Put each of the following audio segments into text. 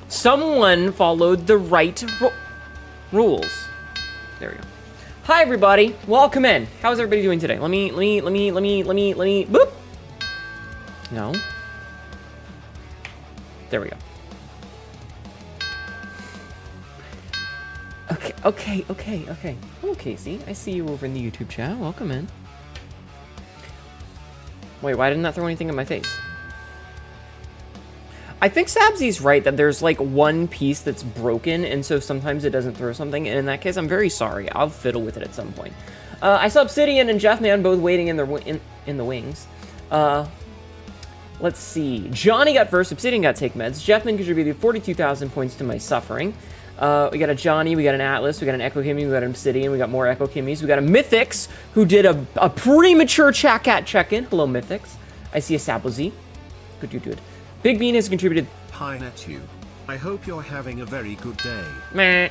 Someone followed the right rules. There we go. Hi everybody, welcome in. How's everybody doing today? Let me, boop. No. There we go. Okay. Hello, Casey. I see you over in the YouTube chat. Welcome in. Wait, why didn't that throw anything in my face? I think Sabzy's right that there's like one piece that's broken, and so sometimes it doesn't throw something, and in that case, I'm very sorry. I'll fiddle with it at some point. I saw Obsidian and Jeffman both waiting in the wings. Let's see. Johnny got first, Obsidian got take meds. Jeffman contributed 42,000 points to my suffering. We got a Johnny, we got an Atlas, we got an Echo Kimmy, we got an Obsidian, we got more Echo Kimmies, we got a Mythix, who did a premature check-in. Hello, Mythix. I see a Sabozy. Good. Big Bean has contributed... Hi, Hnetu. I hope you're having a very good day. Meh.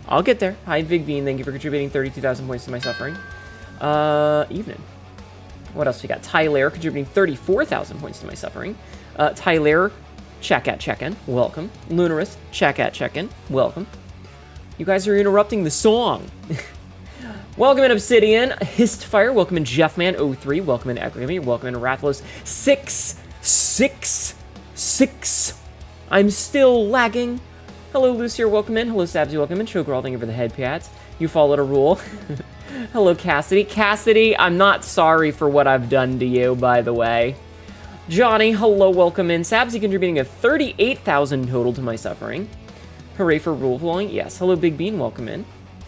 I'll get there. Hi, Big Bean. Thank you for contributing 32,000 points to my suffering. Evening. What else we got? Tyler contributing 34,000 points to my suffering. Tyler, check-in. Welcome. Lunarus, check-in. Welcome. You guys are interrupting the song. Welcome in Obsidian. Histfire. Welcome in Jeffman03. Welcome in Ekrimi. Welcome in Rathlos 666. I'm still lagging. Hello, Lucier. Welcome in. Hello, Sabzy. Welcome in. Chokerall, thank you for the head pats. You followed a rule. Hello, Cassidy. Cassidy, I'm not sorry for what I've done to you, by the way. Johnny, hello, welcome in. Sabzy contributing a 38,000 total to my suffering. Hooray for rule following. Yes. Hello, Big Bean. Welcome in.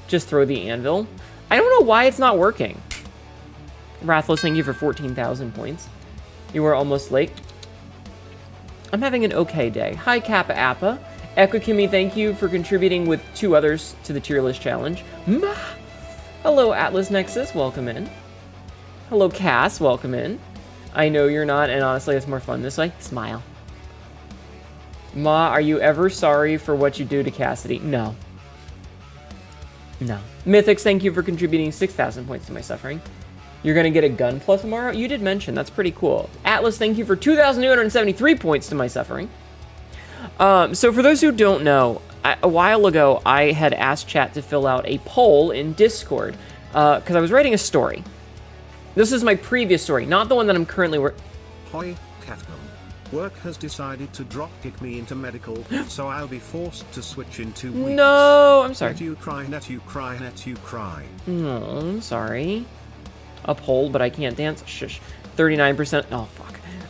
Just throw the anvil. I don't know why it's not working. Rathlos, thank you for 14,000 points. You were almost late. I'm having an okay day. Hi, Kappa Appa. Echo Kimmy, thank you for contributing with 2 others to the tier list challenge. Hello, Atlas Nexus. Welcome in. Hello, Cass. Welcome in. I know you're not, and honestly, it's more fun this way. Smile. Ma, are you ever sorry for what you do to Cassidy? No. No. Mythix, thank you for contributing 6,000 points to my suffering. You're going to get a gun plus tomorrow? You did mention. That's pretty cool. Atlas, thank you for 2,273 points to my suffering. So for those who don't know, a while ago, I had asked chat to fill out a poll in Discord because I was writing a story. This is my previous story, not the one that I'm currently working. Hoi, Catman. Work has decided to drop kick me into medical, so I'll be forced to switch in 2 weeks. No, I'm sorry. Hnetu cry. No, I'm sorry. A poll, but I can't dance. Shush. 39%. Oh,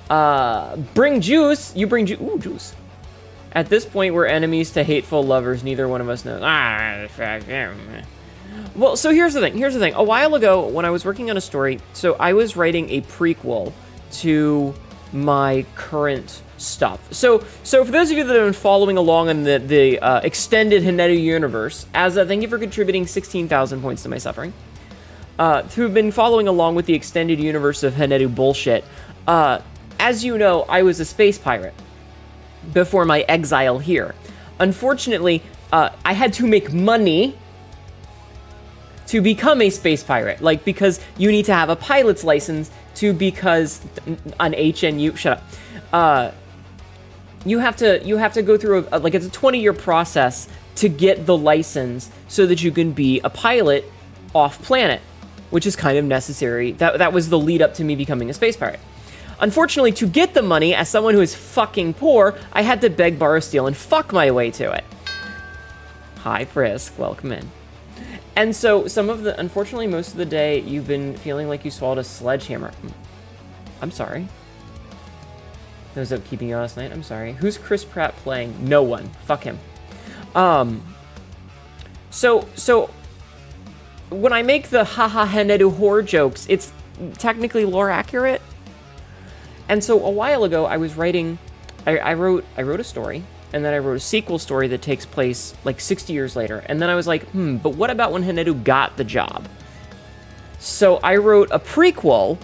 fuck. Bring juice. You bring juice. Ooh, juice. At this point, we're enemies to hateful lovers. Neither one of us knows. Well, so here's the thing. A while ago, when I was working on a story, so I was writing a prequel to my current stuff. So for those of you that have been following along in the extended Hnetu universe, thank you for contributing 16,000 points to my suffering. Who've been following along with the extended universe of Hnetu bullshit, as you know, I was a space pirate before my exile here. Unfortunately, I had to make money to become a space pirate, because you need to have a pilot's license because an HNU, shut up. You have to go through it's a 20-year process to get the license so that you can be a pilot off planet, which is kind of necessary. That was the lead up to me becoming a space pirate. Unfortunately, to get the money, as someone who is fucking poor, I had to beg, borrow, steal, and fuck my way to it. Hi, Frisk. Welcome in. And so, unfortunately, most of the day, you've been feeling like you swallowed a sledgehammer. I'm sorry. Those up keeping you last night, I'm sorry. Who's Chris Pratt playing? No one. Fuck him. So, when I make the haha Hnetu horror jokes, it's technically lore accurate. And so, a while ago, I was writing, I wrote a story, and then I wrote a sequel story that takes place 60 years later. And then I was like, but what about when Hnetu got the job? So I wrote a prequel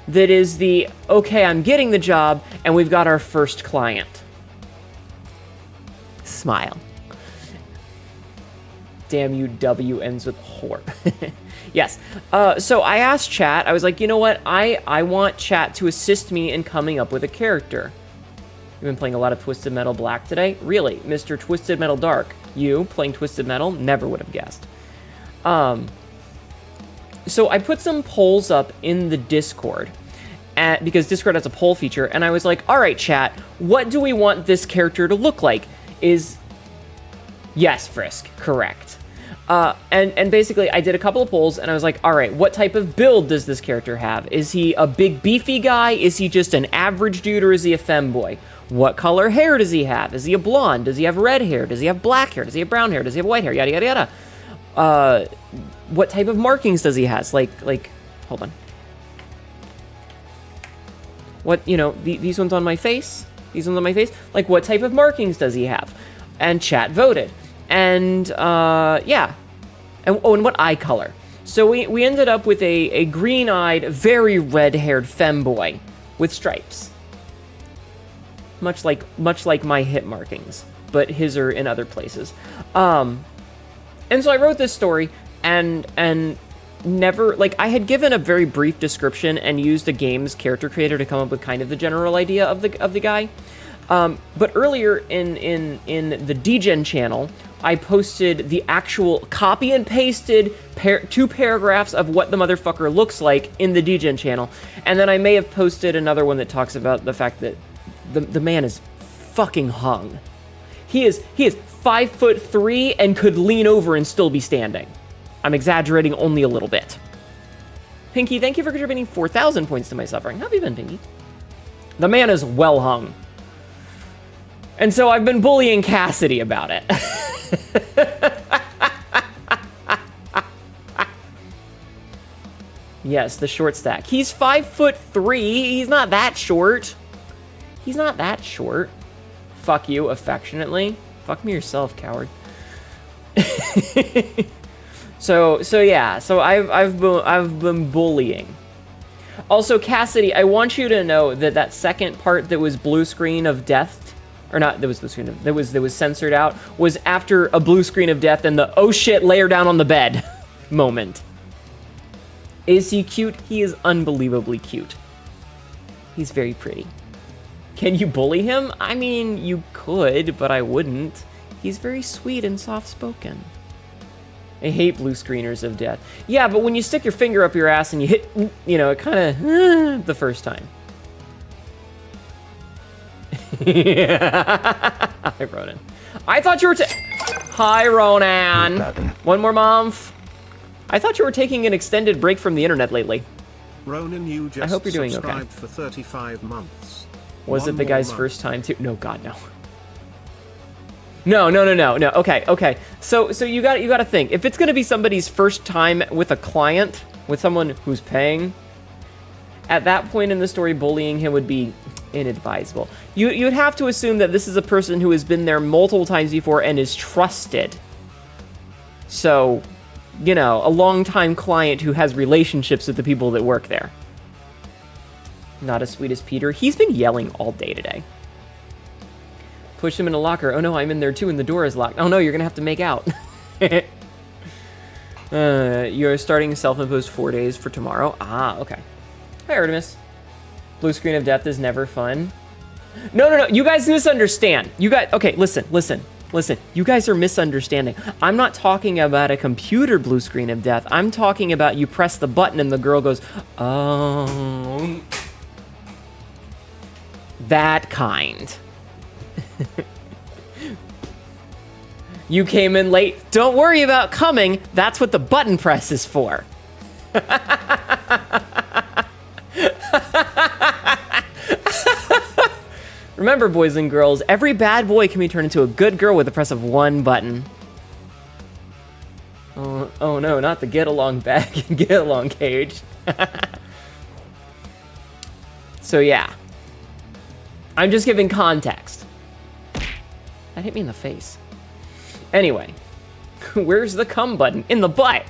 that is okay, I'm getting the job, and we've got our first client. Smile. Damn you, W ends with whore. Yes. So I asked chat, I was like, you know what? I want chat to assist me in coming up with a character. You've been playing a lot of Twisted Metal Black today? Really? Mr. Twisted Metal Dark, you playing Twisted Metal? Never would have guessed. So I put some polls up in the Discord, because Discord has a poll feature, and I was like, all right, chat, what do we want this character to look like? Yes, Frisk, correct. And basically, I did a couple of polls, and I was like, all right, what type of build does this character have? Is he a big, beefy guy? Is he just an average dude, or is he a femboy? What color hair does he have? Is he a blonde? Does he have red hair? Does he have black hair? Does he have brown hair? Does he have white hair? Yada, yada, yada. What type of markings does he has? Like, hold on. What, these ones on my face? These ones on my face? Like, what type of markings does he have? And chat voted. And, yeah. And what eye color? So we ended up with a green-eyed, very red-haired femboy with stripes. Much like my hip markings, but his are in other places. And so I wrote this story, and never, I had given a very brief description and used a game's character creator to come up with kind of the general idea of the guy. But earlier in the DGen channel, I posted the actual copy and pasted 2 paragraphs of what the motherfucker looks like in the DGen channel. And then I may have posted another one that talks about the fact that the man is fucking hung. He is 5'3" and could lean over and still be standing. I'm exaggerating only a little bit. Pinky, thank you for contributing 4,000 points to my suffering. How have you been, Pinky? The man is well hung. And so I've been bullying Cassidy about it. Yes, the short stack. He's 5'3". He's not that short. He's not that short. Fuck you, affectionately. Fuck me yourself, coward. So yeah. So I've been bullying. Also, Cassidy, I want you to know that second part that was blue screen of death, or not, that was blue screen of, that was censored out, was after a blue screen of death and the oh shit, lay her down on the bed moment. Is he cute? He is unbelievably cute. He's very pretty. Can you bully him? I mean, you could, but I wouldn't. He's very sweet and soft-spoken. I hate blue screeners of death. Yeah, but when you stick your finger up your ass and you hit, it kind of, the first time. Hi, Ronan. I thought you were Hi, Ronan. One more month. I thought you were taking an extended break from the internet lately. Ronan, you just I hope you're doing okay. For 35 months. Was it the guy's first time too? No, God, no. No. Okay. So you got to think, if it's gonna be somebody's first time with a client, with someone who's paying, at that point in the story, bullying him would be inadvisable. You'd have to assume that this is a person who has been there multiple times before and is trusted. So, a long-time client who has relationships with the people that work there. Not as sweet as Peter. He's been yelling all day today. Push him in a locker. Oh no, I'm in there too and the door is locked. Oh no, you're gonna have to make out. You're starting self-imposed 4 days for tomorrow. Ah, okay. Hi, Artemis. Blue screen of death is never fun. No. You guys misunderstand. Okay, listen. You guys are misunderstanding. I'm not talking about a computer blue screen of death. I'm talking about you press the button and the girl goes, oh. That kind. You came in late. Don't worry about coming. That's what the button press is for. Remember, boys and girls, every bad boy can be turned into a good girl with the press of one button. Oh no, not the get along bag and get along cage. So yeah. I'm just giving context. That hit me in the face. Anyway, where's the come button? In the butt.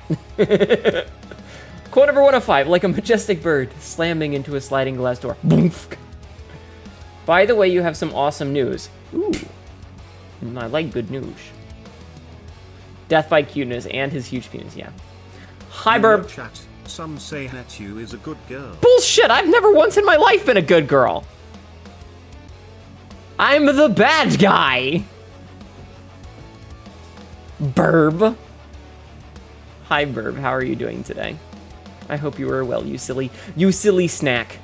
Quote number 105, like a majestic bird slamming into a sliding glass door. Boomf. By the way, you have some awesome news. Ooh, I like good news. Death by cuteness and his huge penis, yeah. Hi, Burb. Chat, some say Hnetu is a good girl. Bullshit, I've never once in my life been a good girl. I'm the bad guy. Burb. Hi, Burb. How are you doing today? I hope you are well, you silly snack.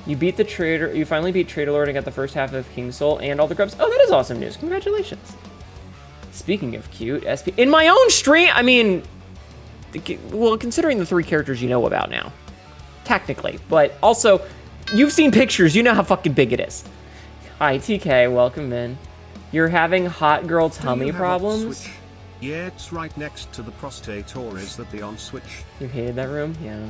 You beat the trader. You finally beat Trader Lord and got the first half of King Soul and all the grubs. Oh, that is awesome news. Congratulations. Speaking of cute, SP in my own stream. I mean, well, considering the 3 characters you know about now, technically, but also you've seen pictures. You know how fucking big it is. Hi, TK. Welcome in. You're having hot girl tummy problems? Yeah, it's right next to the prostate, or is that the on switch? You hated that room? Yeah.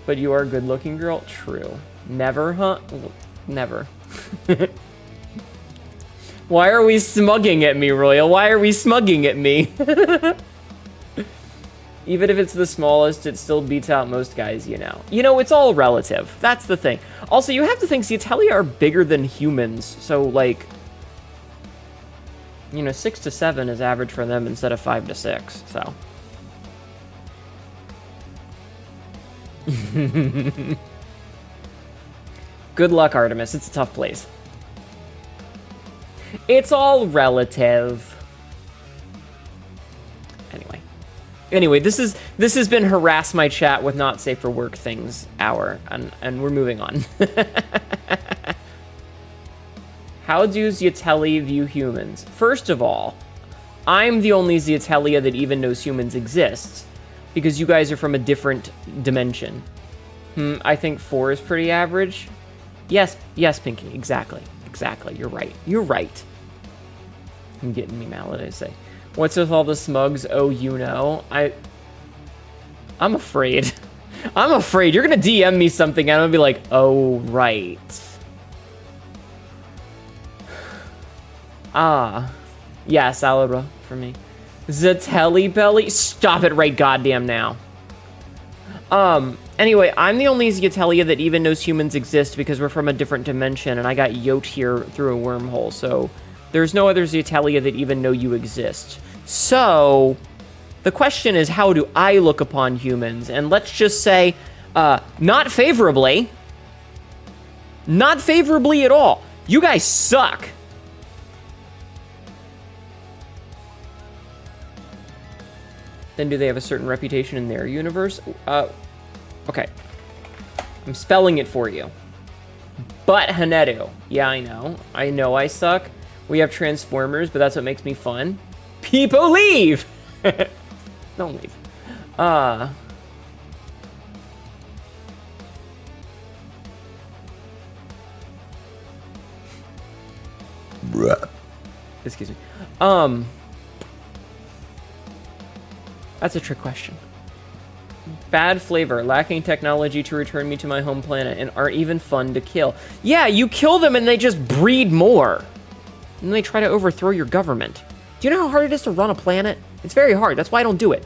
But you are a good looking girl? True. Never, huh? Never. Why are we smugging at me, Royal? Why are we smugging at me? Even if it's the smallest, it still beats out most guys, you know. You know, it's all relative. That's the thing. Also, you have to think Zeatelia are bigger than humans. So, like, you know, 6 to 7 is average for them instead of 5 to 6, so. Good luck, Artemis. It's a tough place. It's all relative. Anyway, this has been harass my chat with not safe for work things hour, and we're moving on. How do Zeatelia view humans? First of all, I'm the only Zeatelia that even knows humans exist, because you guys are from a different dimension. I think 4 is pretty average. Yes, Pinky, exactly. You're right. I'm getting me mad, what did I say? What's with all the smugs? Oh, you know. I'm afraid. I'm afraid. You're gonna DM me something and I'm gonna be like, oh, right. Yeah, Salabra for me. Zatelli Belly? Stop it right goddamn now. Anyway, I'm the only Zeatelia that even knows humans exist because we're from a different dimension and I got yoked here through a wormhole, so there's no other Zeatelia that even know you exist. So, the question is, how do I look upon humans? And let's just say, not favorably. Not favorably at all. You guys suck. Then do they have a certain reputation in their universe? Okay. I'm spelling it for you. But Hnetu. Yeah, I know. I know I suck. We have Transformers, but that's what makes me fun. People leave! Don't leave. Excuse me. That's a trick question. Bad flavor, lacking technology to return me to my home planet, and aren't even fun to kill. Yeah, you kill them and they just breed more. And they try to overthrow your government. Do you know how hard it is to run a planet? It's very hard. That's why I don't do it.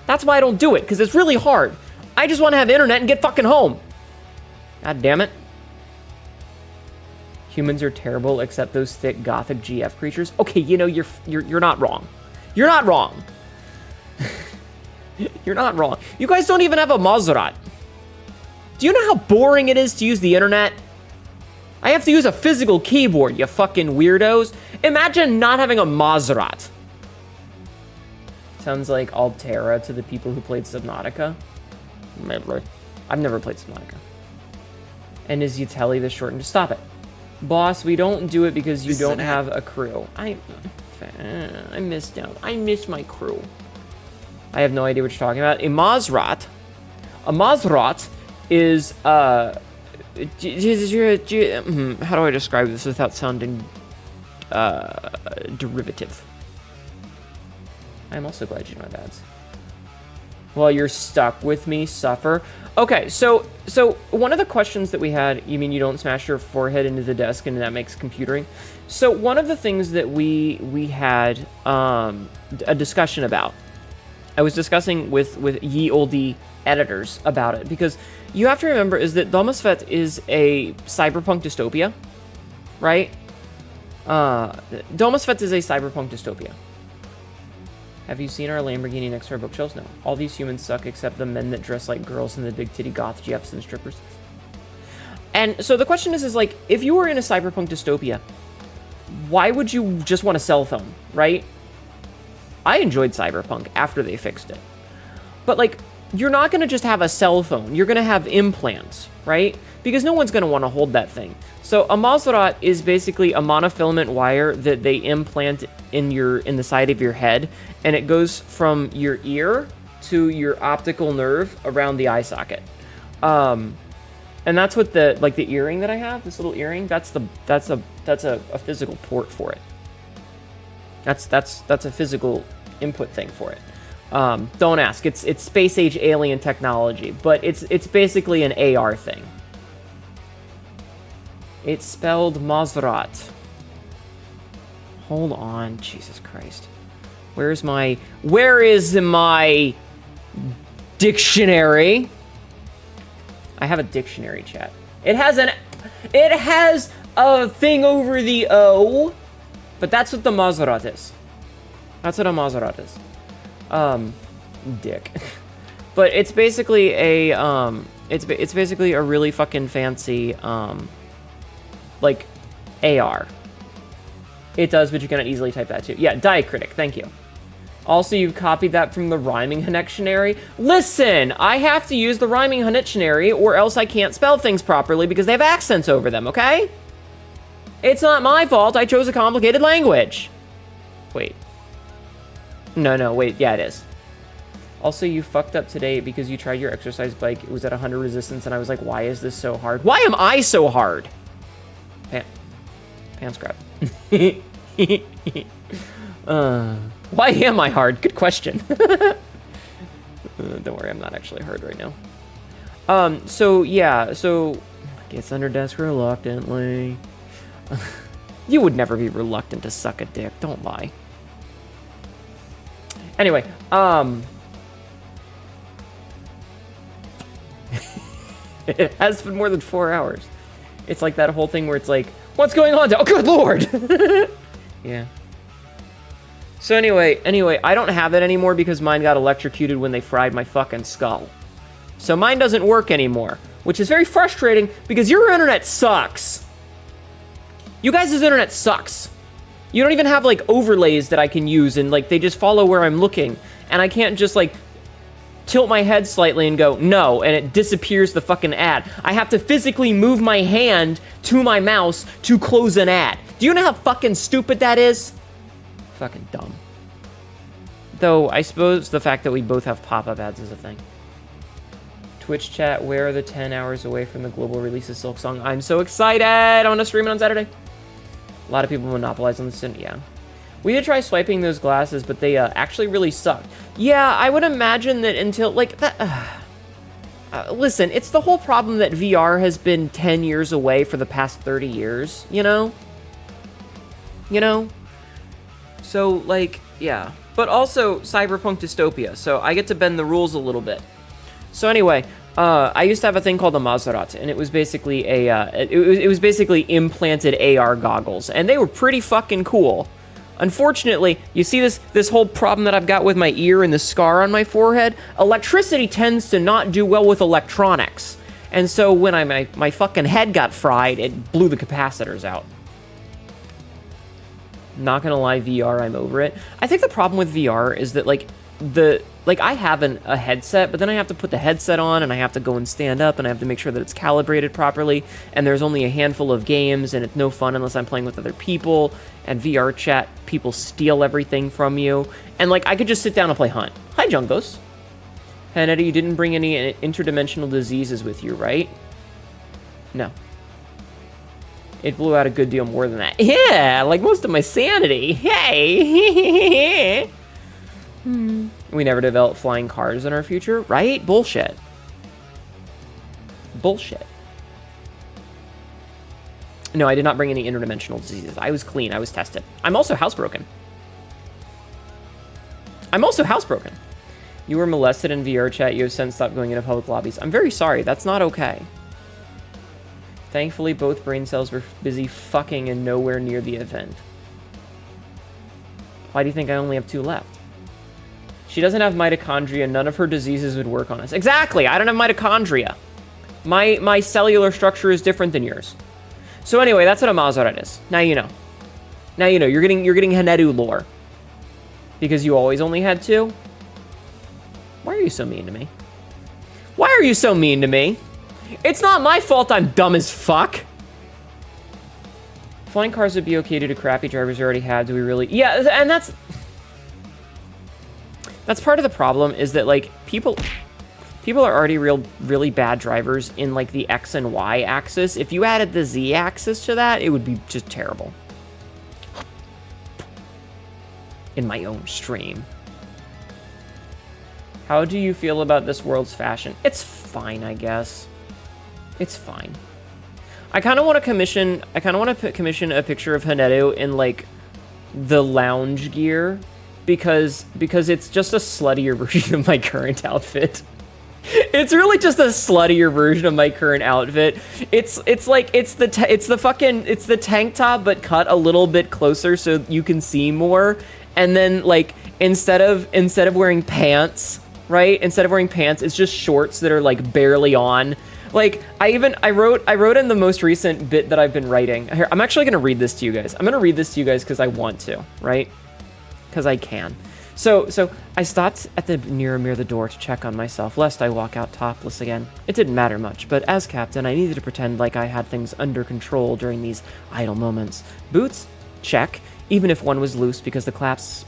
That's why I don't do it, because it's really hard. I just want to have internet and get fucking home. God damn it. Humans are terrible, except those thick gothic GF creatures. Okay, you know, you're not wrong. You're not wrong. You're not wrong. You guys don't even have a Maserati. Do you know how boring it is to use the internet? I have to use a physical keyboard, you fucking weirdos. Imagine not having a Maserati. Sounds like Altera to the people who played Subnautica. Maybe. I've never played Subnautica. And is Zeatelia the shortened? Stop it. Boss, we don't do it because you don't have a crew. I missed out. I missed my crew. I have no idea what you're talking about. A Maserati is, how do I describe this without sounding derivative? I'm also glad you know my bads. Well, you're stuck with me, suffer. Okay, so one of the questions that we had, you mean you don't smash your forehead into the desk and that makes computering? So one of the things that we had a discussion about, I was discussing with ye olde editors about it, because you have to remember is that Domosfet is a cyberpunk dystopia, right? Domosfet is a cyberpunk dystopia. Have you seen our Lamborghini next to our bookshelves? No. All these humans suck except the men that dress like girls and the big titty goth GFs and strippers. And so the question is like, if you were in a cyberpunk dystopia, why would you just want a cell phone, right? I enjoyed cyberpunk after they fixed it. But like, you're not going to just have a cell phone. You're going to have implants, right? Because no one's going to want to hold that thing. So a Maserat is basically a monofilament wire that they implant in the side of your head, and it goes from your ear to your optical nerve around the eye socket. And that's what the earring that I have, this little earring, that's a physical port for it. That's a physical input thing for it. Don't ask. It's space age alien technology, but it's basically an AR thing. It's spelled Maserat. Hold on, Jesus Christ. Where is my dictionary? I have a dictionary, chat. It has a thing over the O, but that's what the Maserat is. That's what a Maserat is. Dick. But it's basically it's basically a really fucking fancy like AR. It does, but you cannot easily type that too. Yeah, diacritic, thank you. Also, you copied that from the rhyming dictionary. Listen, I have to use the rhyming dictionary or else I can't spell things properly because they have accents over them, okay? It's not my fault I chose a complicated language. Wait. No, wait, yeah, it is. Also, you fucked up today because you tried your exercise bike. It was at 100 resistance, and I was like, why is this so hard? Why am I so hard? Pants grab. Why am I hard? Good question. Don't worry, I'm not actually hard right now. So, yeah, so... Gets under desk reluctantly. You would never be reluctant to suck a dick. Don't lie. Anyway, it has been more than 4 hours. It's like that whole thing where it's like, what's going on? Oh, good lord! Yeah. So anyway, I don't have it anymore because mine got electrocuted when they fried my fucking skull. So mine doesn't work anymore, which is very frustrating because your internet sucks. You guys' internet sucks. You don't even have, like, overlays that I can use, and, like, they just follow where I'm looking. And I can't just, like, tilt my head slightly and go, no, and it disappears the fucking ad. I have to physically move my hand to my mouse to close an ad. Do you know how fucking stupid that is? Fucking dumb. Though, I suppose the fact that we both have pop-up ads is a thing. Twitch chat, where are the 10 hours away from the global release of Silk Song? I'm so excited! I want to stream it on Saturday. A lot of people monopolize on this, yeah. We did try swiping those glasses, but they actually really sucked. Yeah, I would imagine that until, like, that... listen, it's the whole problem that VR has been 10 years away for the past 30 years, you know? You know? So, like, yeah. But also, cyberpunk dystopia, so I get to bend the rules a little bit. So anyway, I used to have a thing called a Maserat, and it was basically it was basically implanted AR goggles, and they were pretty fucking cool. Unfortunately, you see this whole problem that I've got with my ear and the scar on my forehead? Electricity tends to not do well with electronics. And so when my fucking head got fried, it blew the capacitors out. Not gonna lie, VR, I'm over it. I think the problem with VR is that, like, I have a headset, but then I have to put the headset on, and I have to go and stand up, and I have to make sure that it's calibrated properly, and there's only a handful of games, and it's no fun unless I'm playing with other people, and VR chat, people steal everything from you, and, like, I could just sit down and play Hunt. Hi, Jungos. Hnetu, you didn't bring any interdimensional diseases with you, right? No. It blew out a good deal more than that. Yeah, like most of my sanity. Hey! We never developed flying cars in our future, right? Bullshit. Bullshit. No, I did not bring any interdimensional diseases. I was clean. I was tested. I'm also housebroken. You were molested in VR chat. You have since stopped going into public lobbies. I'm very sorry. That's not okay. Thankfully, both brain cells were busy fucking and nowhere near the event. Why do you think I only have 2 left? She doesn't have mitochondria. None of her diseases would work on us. Exactly! I don't have mitochondria. My cellular structure is different than yours. So anyway, that's what a Mazoret is. Now you know. Now you know. You're getting Hnetu lore. Because you always only had 2? Why are you so mean to me? Why are you so mean to me? It's not my fault I'm dumb as fuck. Flying cars would be okay due to crappy drivers we already had. Do we really? Yeah, and that's part of the problem, is that, like, people are already really bad drivers in, like, the X and Y axis. If you added the Z axis to that, it would be just terrible. In my own stream. How do you feel about this world's fashion? It's fine, I guess. It's fine. I kind of want to commission a picture of Hnetu in, like, the lounge gear, because it's just a sluttier version of my current outfit. It's really just a sluttier version of my current outfit. It's the tank top, but cut a little bit closer so you can see more. And then, like, instead of wearing pants, right? Instead of wearing pants, it's just shorts that are, like, barely on. Like, I wrote in the most recent bit that I've been writing. Here, I'm actually gonna read this to you guys. I'm gonna read this to you guys because I want to, right? Because I can. So I stopped at the mirror near the door to check on myself, lest I walk out topless again. It didn't matter much, but as captain, I needed to pretend like I had things under control during these idle moments. Boots? Check. Even if one was loose because the clasp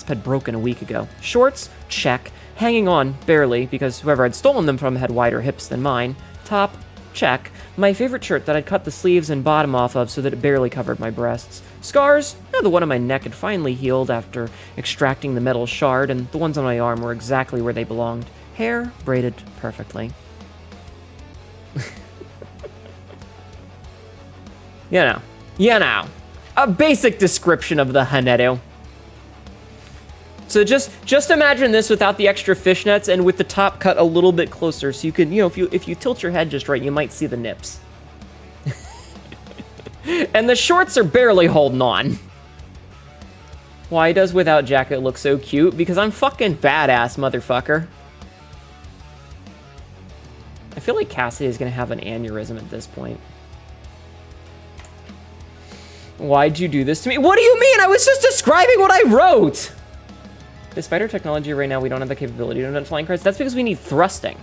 had broken a week ago. Shorts? Check. Hanging on, barely, because whoever I'd stolen them from had wider hips than mine. Top? Check. My favorite shirt that I'd cut the sleeves and bottom off of so that it barely covered my breasts. Scars? The one on my neck had finally healed after extracting the metal shard, and the ones on my arm were exactly where they belonged. Hair braided perfectly. You know. A basic description of the Hnetu. So just imagine this without the extra fishnets and with the top cut a little bit closer, so you can, if you tilt your head just right, you might see the nips. And the shorts are barely holding on. Why does without jacket look so cute? Because I'm fucking badass, motherfucker. I feel like Cassidy is gonna have an aneurysm at this point. Why'd you do this to me? What do you mean? I was just describing what I wrote! Despite our technology right now, we don't have the capability to invent flying cars. That's because we need thrusting.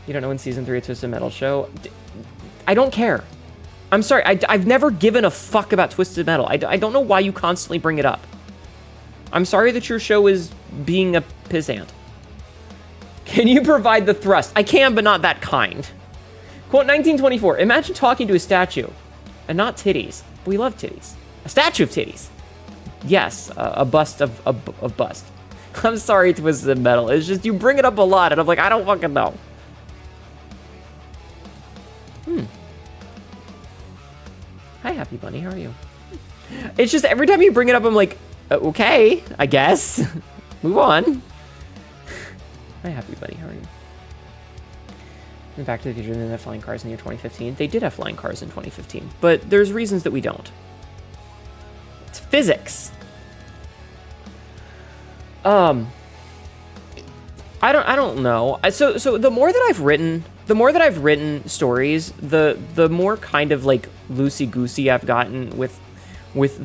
You don't know when Season 3 of Twisted Metal show? I don't care. I'm sorry, I've never given a fuck about Twisted Metal. I don't know why you constantly bring it up. I'm sorry that your show is being a pissant. Can you provide the thrust? I can, but not that kind. Quote 1924, imagine talking to a statue. And not titties. We love titties. A statue of titties. Yes, a bust of bust. I'm sorry, Twisted Metal. It's just you bring it up a lot, and I'm like, I don't fucking know. Hi, Happy Bunny. How are you? It's just every time you bring it up, I'm like, okay, I guess. Move on. Hi, Happy Bunny. How are you? In Back to the Future, they didn't have flying cars in the year 2015. They did have flying cars in 2015, but there's reasons that we don't. It's physics. I don't know. So the more that I've written stories, the more kind of like loosey-goosey I've gotten with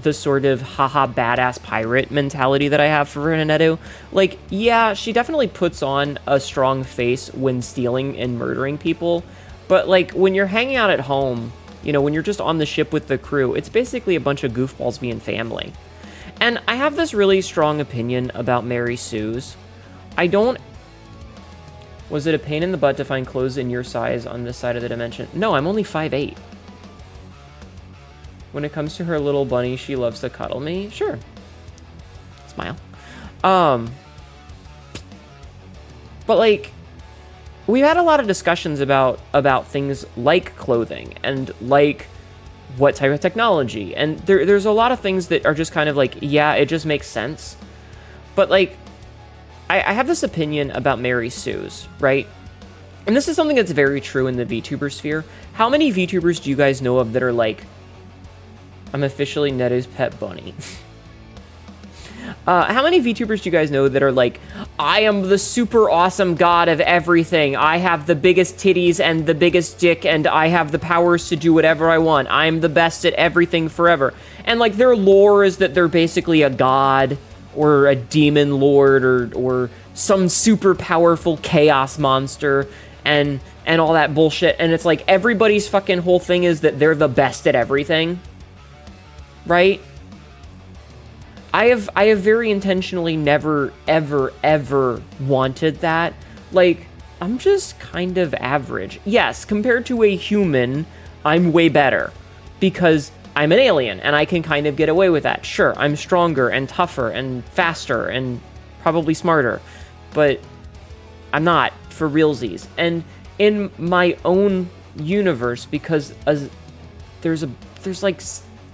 the sort of haha badass pirate mentality that I have for Hnetu. Like, yeah, she definitely puts on a strong face when stealing and murdering people, but like when you're hanging out at home, when you're just on the ship with the crew, it's basically a bunch of goofballs being family. And I have this really strong opinion about Mary Sue's. Was it a pain in the butt to find clothes in your size on this side of the dimension? No, I'm only 5'8". When it comes to her little bunny, she loves to cuddle me. Sure. Smile. But like, we've had a lot of discussions about things like clothing and like what type of technology. And there's a lot of things that are just kind of like, yeah, it just makes sense. But like, I have this opinion about Mary Sue's, right? And this is something that's very true in the VTuber sphere. How many VTubers do you guys know of that are like, I'm officially Hnetu's pet bunny? How many VTubers do you guys know that are like, I am the super awesome god of everything. I have the biggest titties and the biggest dick, and I have the powers to do whatever I want. I'm the best at everything forever. And like their lore is that they're basically a god or a demon lord or some super powerful chaos monster and all that bullshit. And it's like everybody's fucking whole thing is that they're the best at everything. Right? I have very intentionally never, ever, ever wanted that. Like, I'm just kind of average. Yes, compared to a human, I'm way better. Because I'm an alien, and I can kind of get away with that. Sure, I'm stronger and tougher and faster and probably smarter. But I'm not, for realsies. And in my own universe, because there's like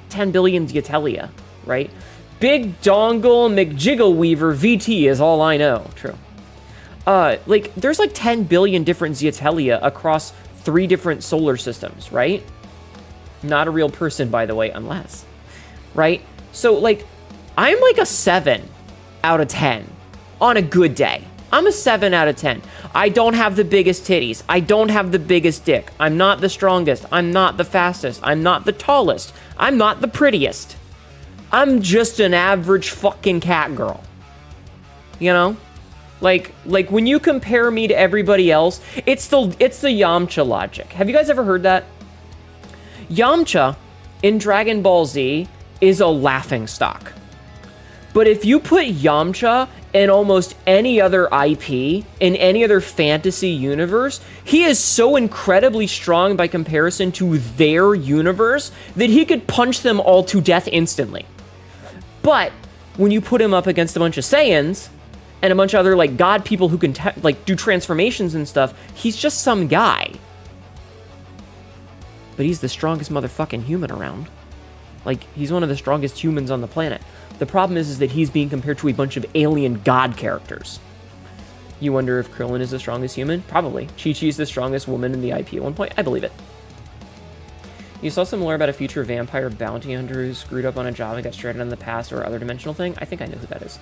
10 billion Diatelia, right? Big Dongle McJiggleweaver VT is all I know. True. Like, there's like 10 billion different Diatelia across 3 different solar systems, right? Not a real person, by the way, unless. Right? So, like, I'm like a 7 out of 10 on a good day. I'm a 7 out of 10. I don't have the biggest titties. I don't have the biggest dick. I'm not the strongest. I'm not the fastest. I'm not the tallest. I'm not the prettiest. I'm just an average fucking cat girl. You know? Like when you compare me to everybody else, it's the Yamcha logic. Have you guys ever heard that? Yamcha in Dragon Ball Z is a laughingstock. But if you put Yamcha in almost any other IP, in any other fantasy universe, he is so incredibly strong by comparison to their universe that he could punch them all to death instantly. But when you put him up against a bunch of Saiyans and a bunch of other like god people who can like do transformations and stuff, he's just some guy. But he's the strongest motherfucking human around. Like, he's one of the strongest humans on the planet. The problem is that he's being compared to a bunch of alien god characters. You wonder if Krillin is the strongest human? Probably. Chi-Chi is the strongest woman in the IP at one point. I believe it. You saw some lore about a future vampire bounty hunter who screwed up on a job and got stranded in the past or other dimensional thing? I think I know who that is.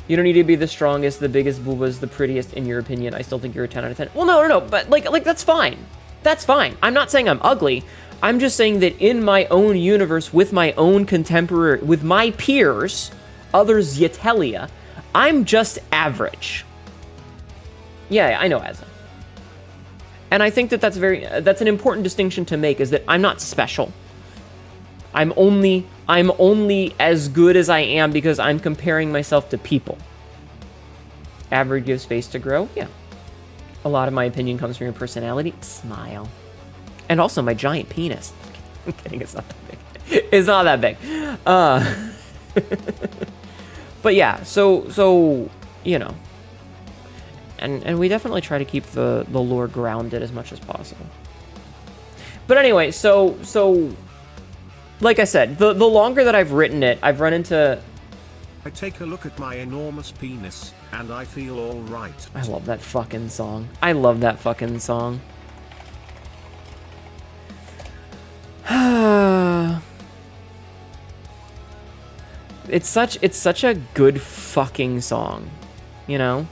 You don't need to be the strongest, the biggest boobas, the prettiest, in your opinion. I still think you're a 10 out of 10. Well, no, but like that's fine. That's fine. I'm not saying I'm ugly. I'm just saying that in my own universe, with my own contemporary, with my peers, other Diatelia, I'm just average. Yeah, I know Asa. And I think that that's an important distinction to make, is that I'm not special. I'm only as good as I am because I'm comparing myself to people. Average gives space to grow? Yeah. A lot of my opinion comes from your personality. Smile. And also my giant penis. I'm kidding, it's not that big. It's not that big. But yeah, so you know. And we definitely try to keep the lore grounded as much as possible. But anyway, so like I said, the longer that I've written it, I've run into... I take a look at my enormous penis, and I feel alright. I love that fucking song. I love that fucking song. It's such a good fucking song, you know?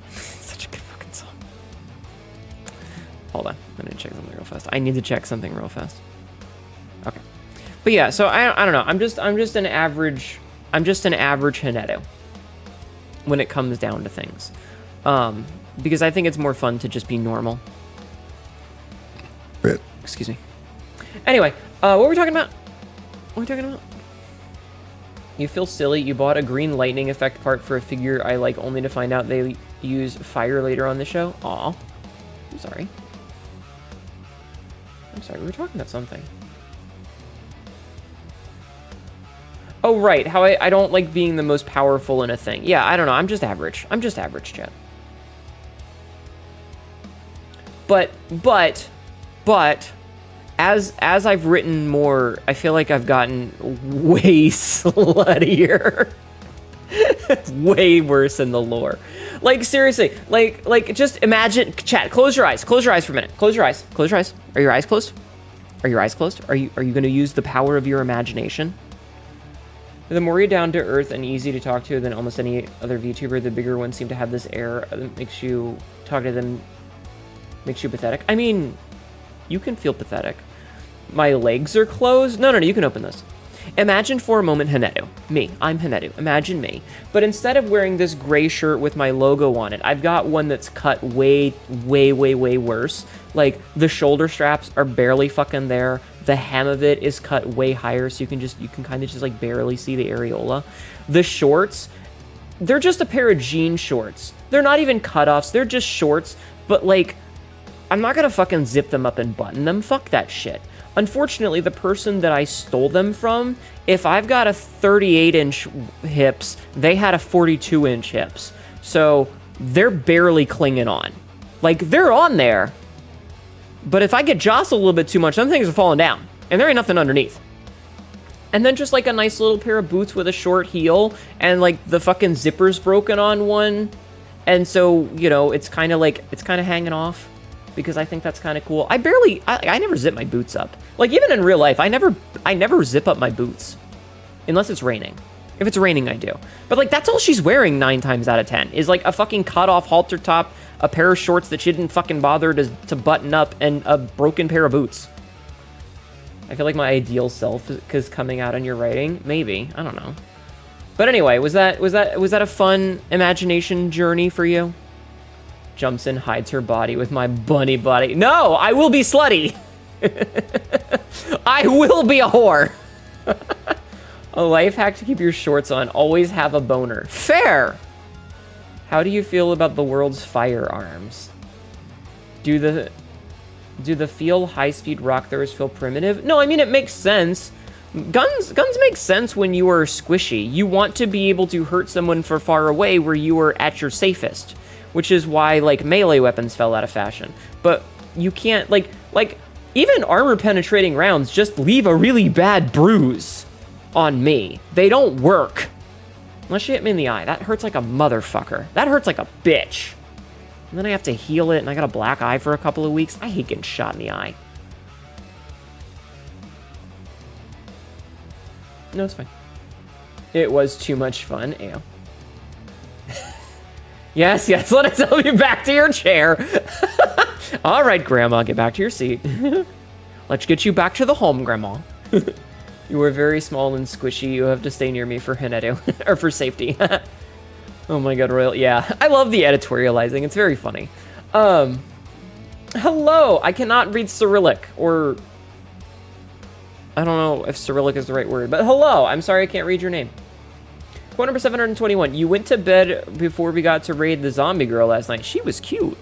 It's such a good fucking song. Hold on, I'm gonna check something real fast. I need to check something real fast. Okay. But yeah, so I don't know. I'm just an average Hnetu when it comes down to things. Because I think it's more fun to just be normal. Excuse me. Anyway, what were we talking about? You feel silly. You bought a green lightning effect part for a figure I like only to find out they use fire later on the show. Aw. I'm sorry. We were talking about something. Oh, right. How I don't like being the most powerful in a thing. Yeah, I don't know. I'm just average. Chat. But as I've written more, I feel like I've gotten way sluttier. Way worse in the lore. Like, seriously, like just imagine, chat, close your eyes for a minute. Close your eyes. Are your eyes closed? Are your eyes closed? Are you going to use the power of your imagination? The more you're down to earth and easy to talk to than almost any other VTuber, the bigger ones seem to have this air that makes you talk to them, makes you pathetic. I mean, you can feel pathetic. My legs are closed? No, you can open this. Imagine for a moment Hnetu. Me. I'm Hnetu. Imagine me. But instead of wearing this gray shirt with my logo on it, I've got one that's cut way, way, way, way worse. Like, the shoulder straps are barely fucking there. The hem of it is cut way higher, so you can kind of just, like, barely see the areola. The shorts, they're just a pair of jean shorts. They're not even cutoffs. They're just shorts. But, like, I'm not gonna fucking zip them up and button them. Fuck that shit. Unfortunately, the person that I stole them from, if I've got a 38-inch hips, they had a 42-inch hips. So they're barely clinging on. Like, they're on there, but if I get jostled a little bit too much, some things are falling down, and there ain't nothing underneath. And then just, like, a nice little pair of boots with a short heel, and, like, the fucking zipper's broken on one, and so, you know, it's kind of, like, it's kind of hanging off. Because I think that's kind of cool. I never zip my boots up. Like, even in real life, I never zip up my boots. Unless it's raining. If it's raining, I do. But, like, that's all she's wearing 9 times out of 10. Is, like, a fucking cut-off halter top, a pair of shorts that she didn't fucking bother to button up, and a broken pair of boots. I feel like my ideal self is coming out on your writing. Maybe. I don't know. But anyway, was that a fun imagination journey for you? Jumps in, hides her body with my bunny body. No, I will be slutty. I will be a whore. A life hack to keep your shorts on. Always have a boner. Fair. How do you feel about the world's firearms? Do the feel high-speed rock throwers feel primitive? No, I mean, it makes sense. Guns make sense when you are squishy. You want to be able to hurt someone from far away where you are at your safest. Which is why, like, melee weapons fell out of fashion. But you can't, like, even armor-penetrating rounds just leave a really bad bruise on me. They don't work. Unless you hit me in the eye. That hurts like a motherfucker. That hurts like a bitch. And then I have to heal it, and I got a black eye for a couple of weeks. I hate getting shot in the eye. No, it's fine. It was too much fun. Ew. Yes, let us help you back to your chair. All right, Grandma, get back to your seat. Let's get you back to the home, Grandma. You are very small and squishy. You have to stay near me for Hnetu, or for safety. Oh my god, Royal. Yeah, I love the editorializing. It's very funny. Hello. I cannot read Cyrillic, or I don't know if Cyrillic is the right word, but hello. I'm sorry I can't read your name. Quote number 721. You went to bed before we got to raid the zombie girl last night. She was cute.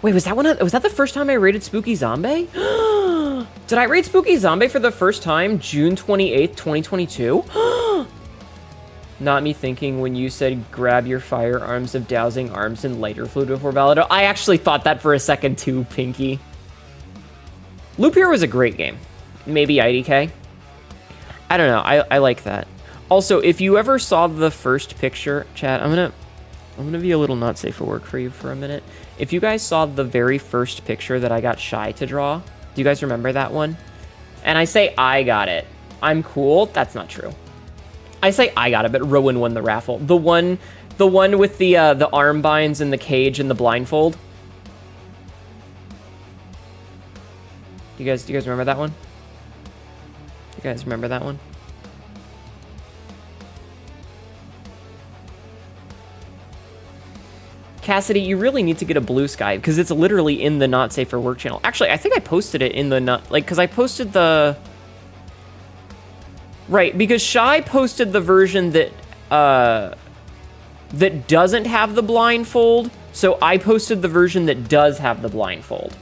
Wait, was that the first time I raided Spooky Zombie? Did I raid Spooky Zombie for the first time June 28th, 2022? Not me thinking when you said grab your firearms of dousing arms in lighter fluid before Valado. I actually thought that for a second too, Pinky. Loop Hero was a great game. Maybe IDK. I don't know. I like that. Also, if you ever saw the first picture, chat, I'm gonna be a little not safe for work for you for a minute. If you guys saw the very first picture that I got Shy to draw, do you guys remember that one? And I say I got it. I'm cool. That's not true. I say I got it, but Rowan won the raffle. The one with the arm binds and the cage and the blindfold. Do you guys remember that one? You guys remember that one? Cassidy, you really need to get a blue sky because it's literally in the Not Safe for Work channel. Actually, I think I posted it in the because I posted the right because Shy posted the version that that doesn't have the blindfold, so I posted the version that does have the blindfold.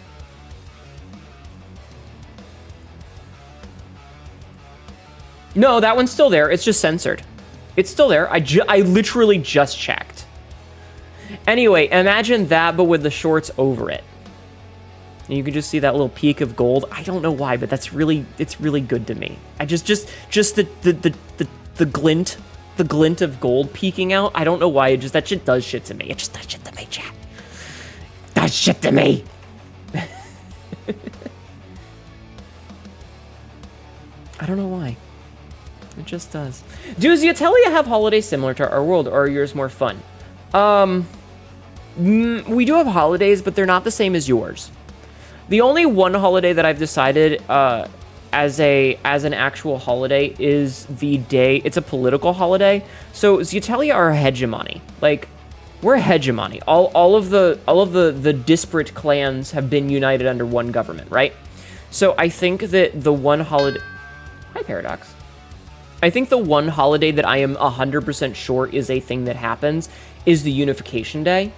No, that one's still there. It's just censored. It's still there. I literally just checked. Anyway, imagine that, but with the shorts over it. And you can just see that little peak of gold. I don't know why, but it's really good to me. I just the glint of gold peeking out. I don't know why. That shit does shit to me. It just does shit to me, chat. Does shit to me. I don't know why. It just does. Does Yatelia have holidays similar to our world, or are yours more fun? We do have holidays, but they're not the same as yours. The only one holiday that I've decided as an actual holiday is the day. It's a political holiday. So Yatelia are a hegemony. Like, we're a hegemony. All of the disparate clans have been united under one government, right? So I think that the one holiday... Hi, Paradox. I think the one holiday that I am 100% sure is a thing that happens is the Unification Day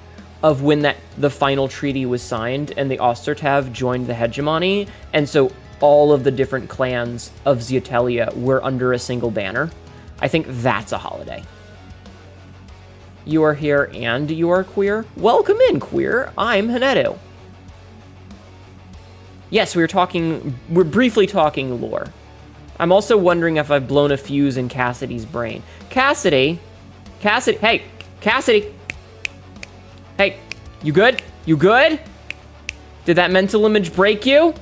of when the final treaty was signed and the Ostertav joined the hegemony, and so all of the different clans of Zietelia were under a single banner. I think that's a holiday. You are here and you are queer? Welcome in, queer. I'm Hnetu. Yes, we're briefly talking lore. I'm also wondering if I've blown a fuse in Cassidy's brain. Cassidy, hey, Cassidy. Hey, you good? You good? Did that mental image break you?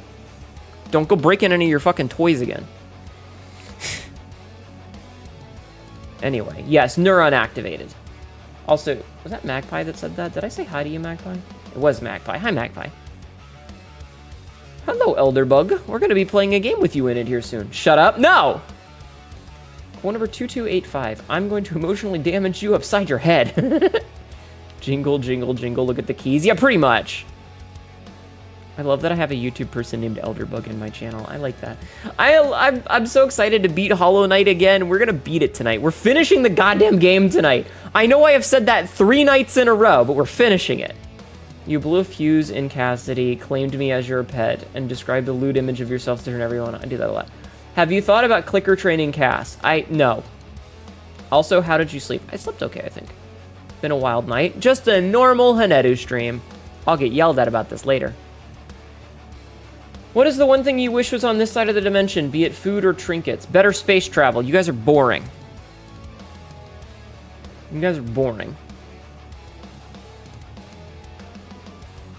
Don't go breaking any of your fucking toys again. Anyway, yes, neuron activated. Also, was that Magpie that said that? Did I say hi to you, Magpie? It was Magpie. Hi, Magpie. Hello, Elderbug. We're going to be playing a game with you in it here soon. Shut up. No! Phone number 2285. I'm going to emotionally damage you upside your head. Jingle, jingle, jingle. Look at the keys. Yeah, pretty much. I love that I have a YouTube person named Elderbug in my channel. I like that. I'm so excited to beat Hollow Knight again. We're going to beat it tonight. We're finishing the goddamn game tonight. I know I have said that 3 nights in a row, but we're finishing it. You blew a fuse in Cassidy, claimed me as your pet, and described a lewd image of yourself to turn everyone on. I do that a lot. Have you thought about clicker training Cass? No. Also, how did you sleep? I slept okay, I think. Been a wild night. Just a normal Hnetu stream. I'll get yelled at about this later. What is the one thing you wish was on this side of the dimension, be it food or trinkets? Better space travel. You guys are boring. You guys are boring.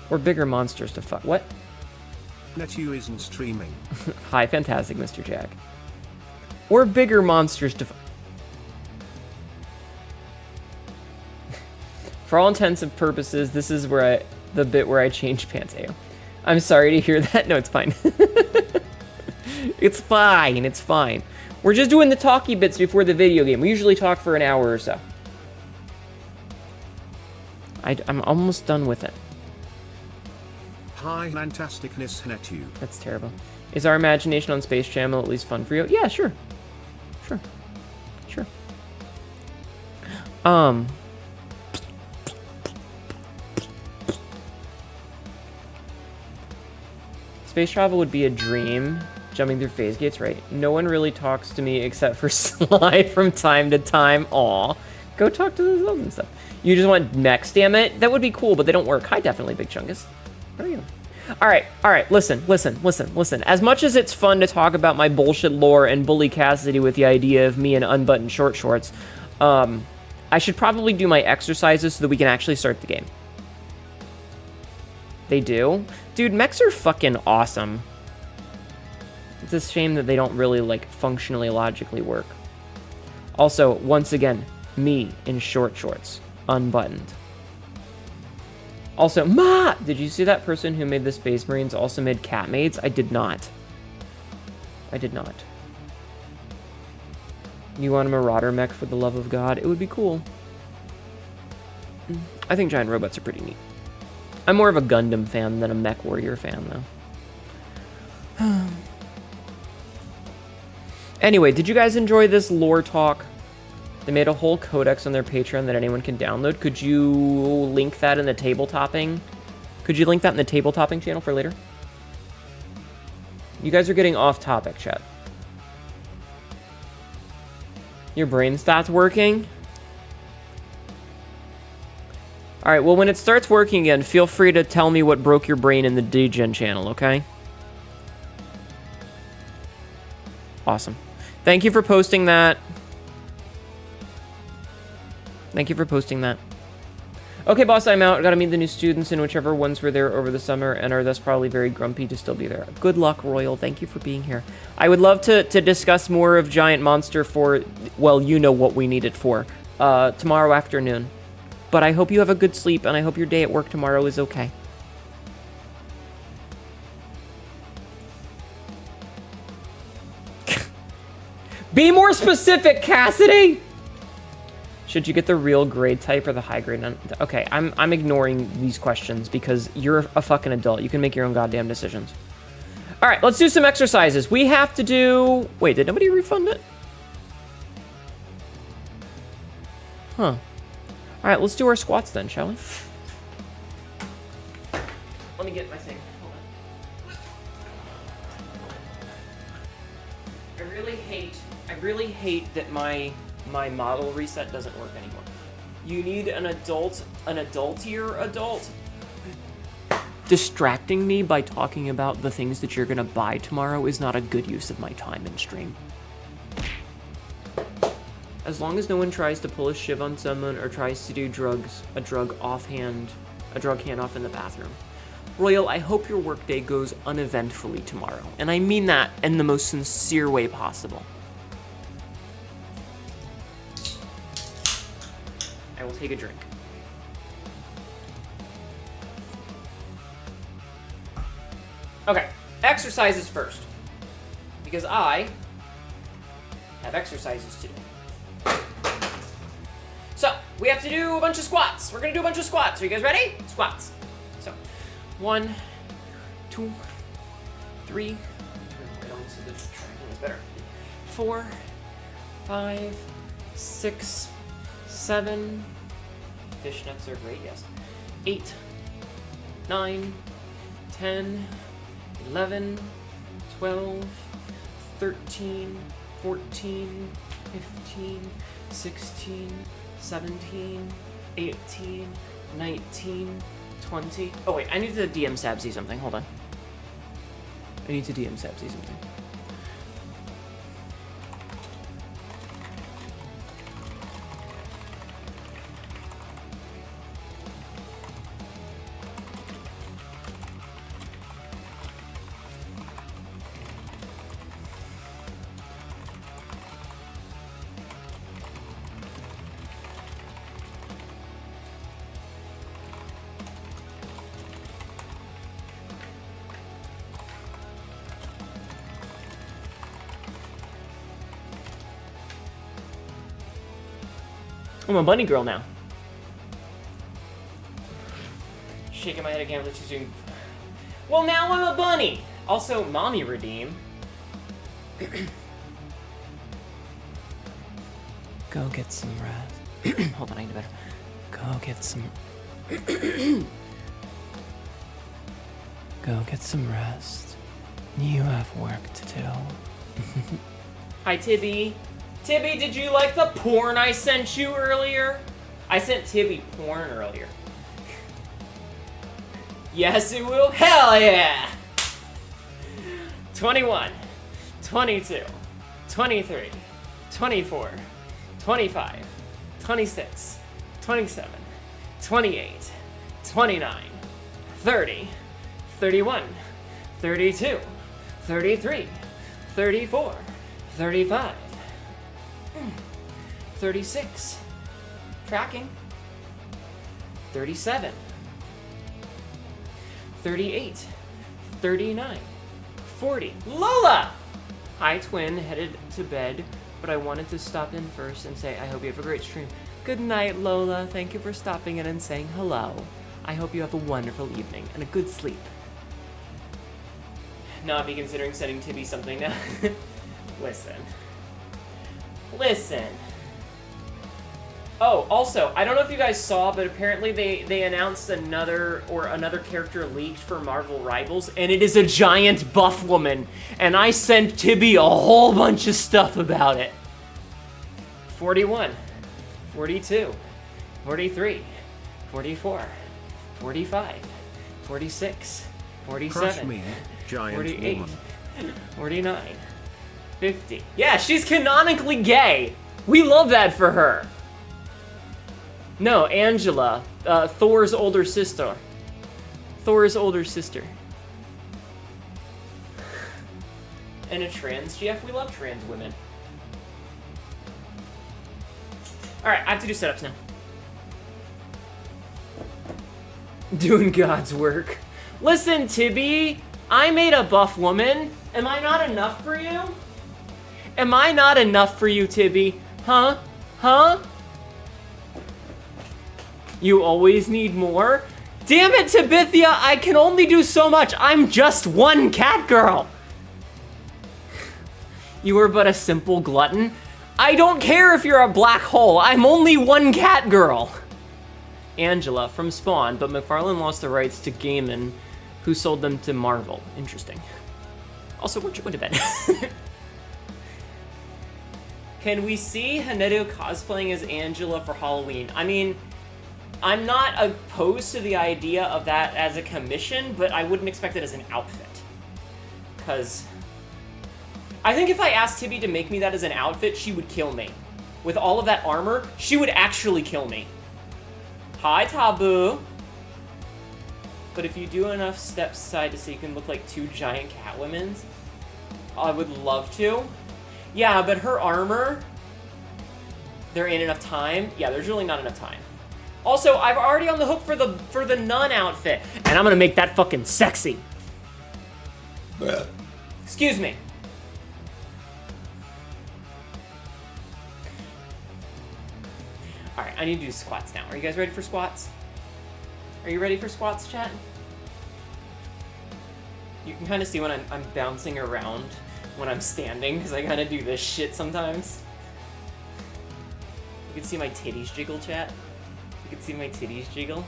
Or bigger monsters to fuck. What? Hnetu isn't streaming. Hi, fantastic, Mr. Jack. Or bigger monsters to fuck. For all intents and purposes, this is where the bit where I change pants. Ayo. I'm sorry to hear that. No, it's fine. It's fine. It's fine. We're just doing the talky bits before the video game. We usually talk for an hour or so. I'm almost done with it. Hi, fantasticness Hnetu. That's terrible. Is our imagination on Space Channel at least fun for you? Yeah, sure. Sure. Sure. Space travel would be a dream. Jumping through phase gates, right? No one really talks to me except for Sly from time to time. Aw. Go talk to the Zelda and stuff. You just want mechs, damn it? That would be cool, but they don't work. Hi, definitely, Big Chungus. Where are you? All right, listen. As much as it's fun to talk about my bullshit lore and bully Cassidy with the idea of me in unbuttoned short shorts, I should probably do my exercises so that we can actually start the game. They do? Dude, mechs are fucking awesome. It's a shame that they don't really, like, functionally, logically work. Also, once again, me in short shorts, unbuttoned. Also, Ma! Did you see that person who made the Space Marines also made cat maids? I did not. I did not. You want a Marauder mech for the love of God? It would be cool. I think giant robots are pretty neat. I'm more of a Gundam fan than a Mech Warrior fan, though. Anyway, did you guys enjoy this lore talk? They made a whole codex on their Patreon that anyone can download. Could you link that in the tabletopping? Could you link that in the tabletopping channel for later? You guys are getting off topic, chat. Your brain stopped working? Alright, well, when it starts working again, feel free to tell me what broke your brain in the DGen channel, okay? Awesome. Thank you for posting that. Thank you for posting that. Okay, boss, I'm out. Gotta meet the new students and whichever ones were there over the summer and are thus probably very grumpy to still be there. Good luck, Royal. Thank you for being here. I would love to discuss more of Giant Monster for, well, you know what we need it for, tomorrow afternoon. But I hope you have a good sleep, and I hope your day at work tomorrow is okay. Be more specific, Cassidy! Should you get the real grade type or the high grade? Okay, I'm ignoring these questions because you're a fucking adult. You can make your own goddamn decisions. All right, let's do some exercises. We have to do... Wait, did nobody refund it? Huh. All right, let's do our squats then, shall we? Let me get my thing. Hold on. I really hate that my model reset doesn't work anymore. You need an adultier adult distracting me by talking about the things that you're gonna buy tomorrow is not a good use of my time in stream. As long as no one tries to pull a shiv on someone or tries to do a drug hand off in the bathroom. Royal, I hope your workday goes uneventfully tomorrow, and I mean that in the most sincere way possible. I will take a drink. Okay, exercises first. Because I have exercises to do. So, we have to do a bunch of squats. We're gonna do a bunch of squats. Are you guys ready? Squats. So, 1, 2, 3, right on, so the tracking is better. 4, 5, 6, 7, fishnets are great, yes. 8, 9, 10, 11, 12, 13, 14, 15, 16, 17, 18, 19, 20. Oh wait, I need to DM Sabsy something, hold on. I need to DM Sabsy something. I'm a bunny girl now. Shaking my head, I can't believe she's doing... Well, now I'm a bunny! Also, mommy redeem. Go get some rest. Hold on, I need better. Go get some... Go get some rest. You have work to do. Hi, Tibby. Tibby, did you like the porn I sent you earlier? I sent Tibby porn earlier. Yes, it will. Hell yeah! 21, 22, 23, 24, 25, 26, 27, 28, 29, 30, 31, 32, 33, 34, 35, 36, tracking, 37, 38, 39, 40. Lola! Hi, twin, headed to bed, but I wanted to stop in first and say I hope you have a great stream. Good night, Lola. Thank you for stopping in and saying hello. I hope you have a wonderful evening and a good sleep. Now I'd be considering sending Tibby something now. Listen. Oh, also, I don't know if you guys saw, but apparently they announced another character leaked for Marvel Rivals, and it is a giant buff woman, and I sent Tibby a whole bunch of stuff about it. 41, 42, 43, 44, 45, 46, 47, Crush me, giant 48, woman. 49, 50. Yeah, she's canonically gay. We love that for her. No, Angela, Thor's older sister. Thor's older sister. And a trans GF. We love trans women. Alright, I have to do setups now. Doing God's work. Listen, Tibby, I made a buff woman. Am I not enough for you? Am I not enough for you, Tibby? Huh? Huh? You always need more? Damn it, Tabithia, I can only do so much. I'm just one cat girl. You are but a simple glutton. I don't care if you're a black hole. I'm only one cat girl. Angela from Spawn, but McFarlane lost the rights to Gaiman, who sold them to Marvel. Interesting. Also, we're going to bed. Can we see Hnetu cosplaying as Angela for Halloween? I mean, I'm not opposed to the idea of that as a commission, but I wouldn't expect it as an outfit. Because I think if I asked Tibby to make me that as an outfit, she would kill me. With all of that armor, she would actually kill me. Hi, Taboo. But if you do enough steps aside to so you can look like two giant Catwomens, I would love to. Yeah, but her armor, there ain't enough time. Yeah, there's really not enough time. Also, I'm already on the hook for the nun outfit, and I'm gonna make that fucking sexy. Excuse me. All right, I need to do squats now. Are you guys ready for squats? Are you ready for squats, chat? You can kind of see when I'm bouncing around when I'm standing, because I kind of do this shit sometimes. You can see my titties jiggle, chat. You can see my titties jiggle.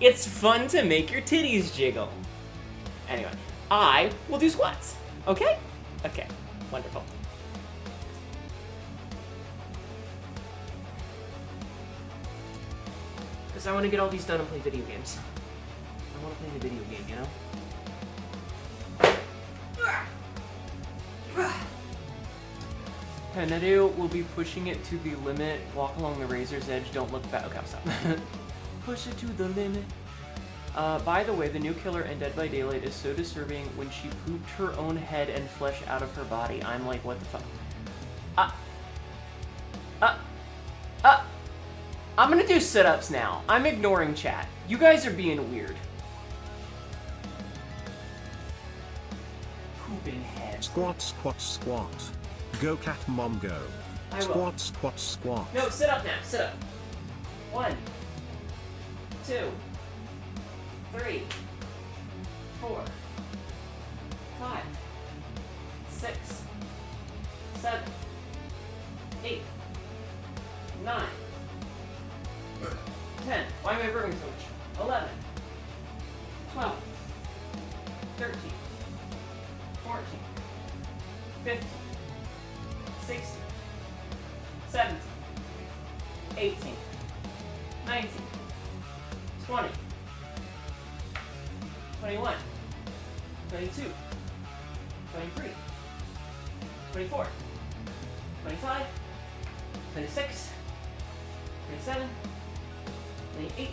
It's fun to make your titties jiggle. Anyway, I will do squats. Okay? Okay, wonderful. Because I want to get all these done and play video games. I want to play the video game, you know? Hnetu will be pushing it to the limit. Walk along the razor's edge. Don't look back. Okay, I'll stop. Push it to the limit. By the way, the new killer in Dead by Daylight is so disturbing. When she pooped her own head and flesh out of her body, I'm like, what the fuck? I'm gonna do sit-ups now. I'm ignoring chat. You guys are being weird. Pooping head. Squat, squat, squat. Go cat mom go. I will. Squat, squat, squat. No, sit up now. Sit up. 1, 2, 3, 4, 5, 6, 7, 8, 9, 10. Why am I burping so much? 11, 12, 13, 14, 15, 16, 17, 18, 19, 20, 21, 22, 23, 24, 25, 26, 27, 28,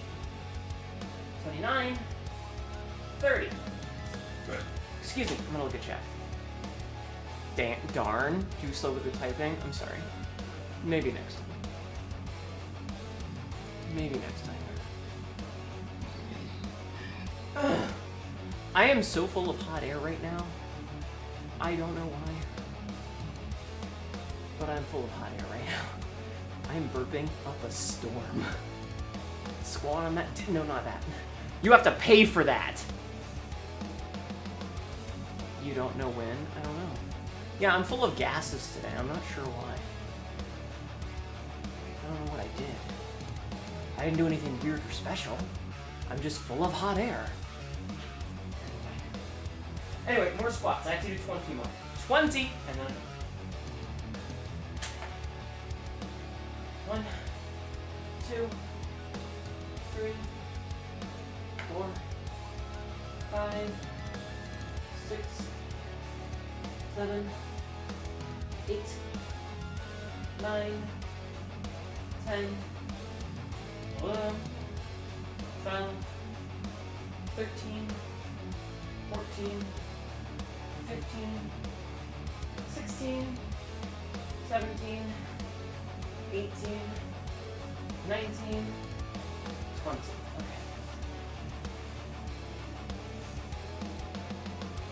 29, 30. Excuse me, I'm gonna look at chat. Darn, too slow with the typing. I'm sorry. Maybe next time. Maybe next time. I am so full of hot air right now. I don't know why. But I'm full of hot air right now. I'm burping up a storm. Squat on that? No, not that. You have to pay for that. You don't know when? I don't know. Yeah, I'm full of gases today. I'm not sure why. I don't know what I did. I didn't do anything weird or special. I'm just full of hot air. Anyway, more squats. I have to do 20 more. 20! And then... 1, 2, 3, 4, 5, 6, 7, 8, 9, 10, 11, 12, 13, 14, 15, 16, 17, 18, 19, 20. Okay.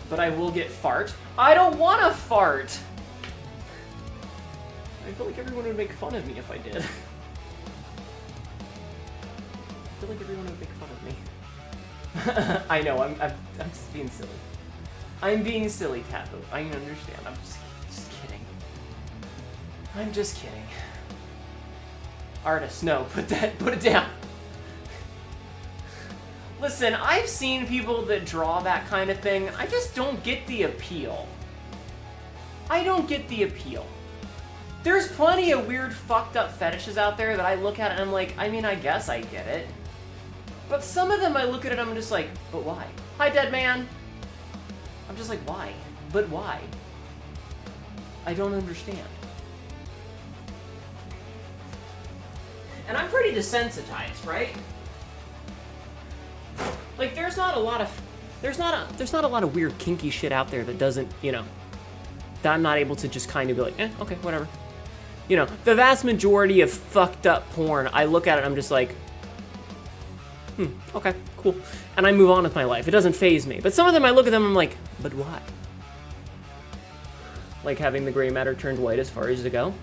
But I will get fart. I don't want to fart! I feel like everyone would make fun of me if I did. I feel like everyone would make fun of me. I know, I'm just being silly. I'm being silly, Tapu. I understand. I'm just kidding. I'm just kidding. Artist, no, put it down. Listen, I've seen people that draw that kind of thing. I just don't get the appeal. I don't get the appeal. There's plenty of weird, fucked up fetishes out there that I look at and I'm like, I mean, I guess I get it. But some of them I look at it and I'm just like, but why? Hi, dead man. I'm just like, why? But why? I don't understand. And I'm pretty desensitized, right? Like, there's not a lot of weird kinky shit out there that doesn't, you know, that I'm not able to just kind of be like, okay, whatever. You know, the vast majority of fucked up porn, I look at it and I'm just like, okay, cool. And I move on with my life. It doesn't faze me. But some of them, I look at them and I'm like, but why? Like having the gray matter turned white as far as to go.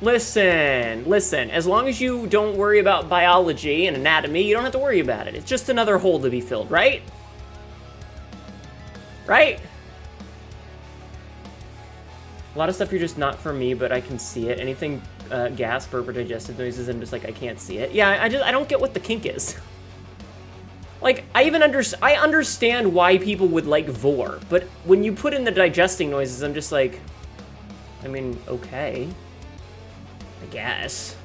Listen, as long as you don't worry about biology and anatomy, you don't have to worry about it. It's just another hole to be filled, right? Right? A lot of stuff you're just not for me, but I can see it. Anything gas, burp, or digestive noises, I'm just like, I can't see it. Yeah, I don't get what the kink is. Like, I understand why people would like vor, but when you put in the digesting noises, I'm just like, I mean, okay. I guess.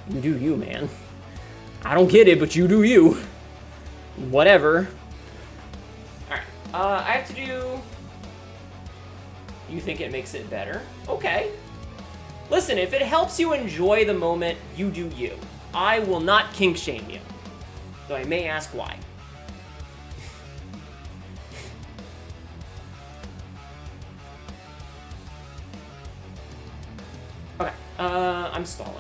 You do you, man. I don't get it, but you do you. Whatever. Alright, I have to do... You think it makes it better? Okay. Listen, if it helps you enjoy the moment, you do you. I will not kink shame you. Though I may ask why. Okay, I'm stalling.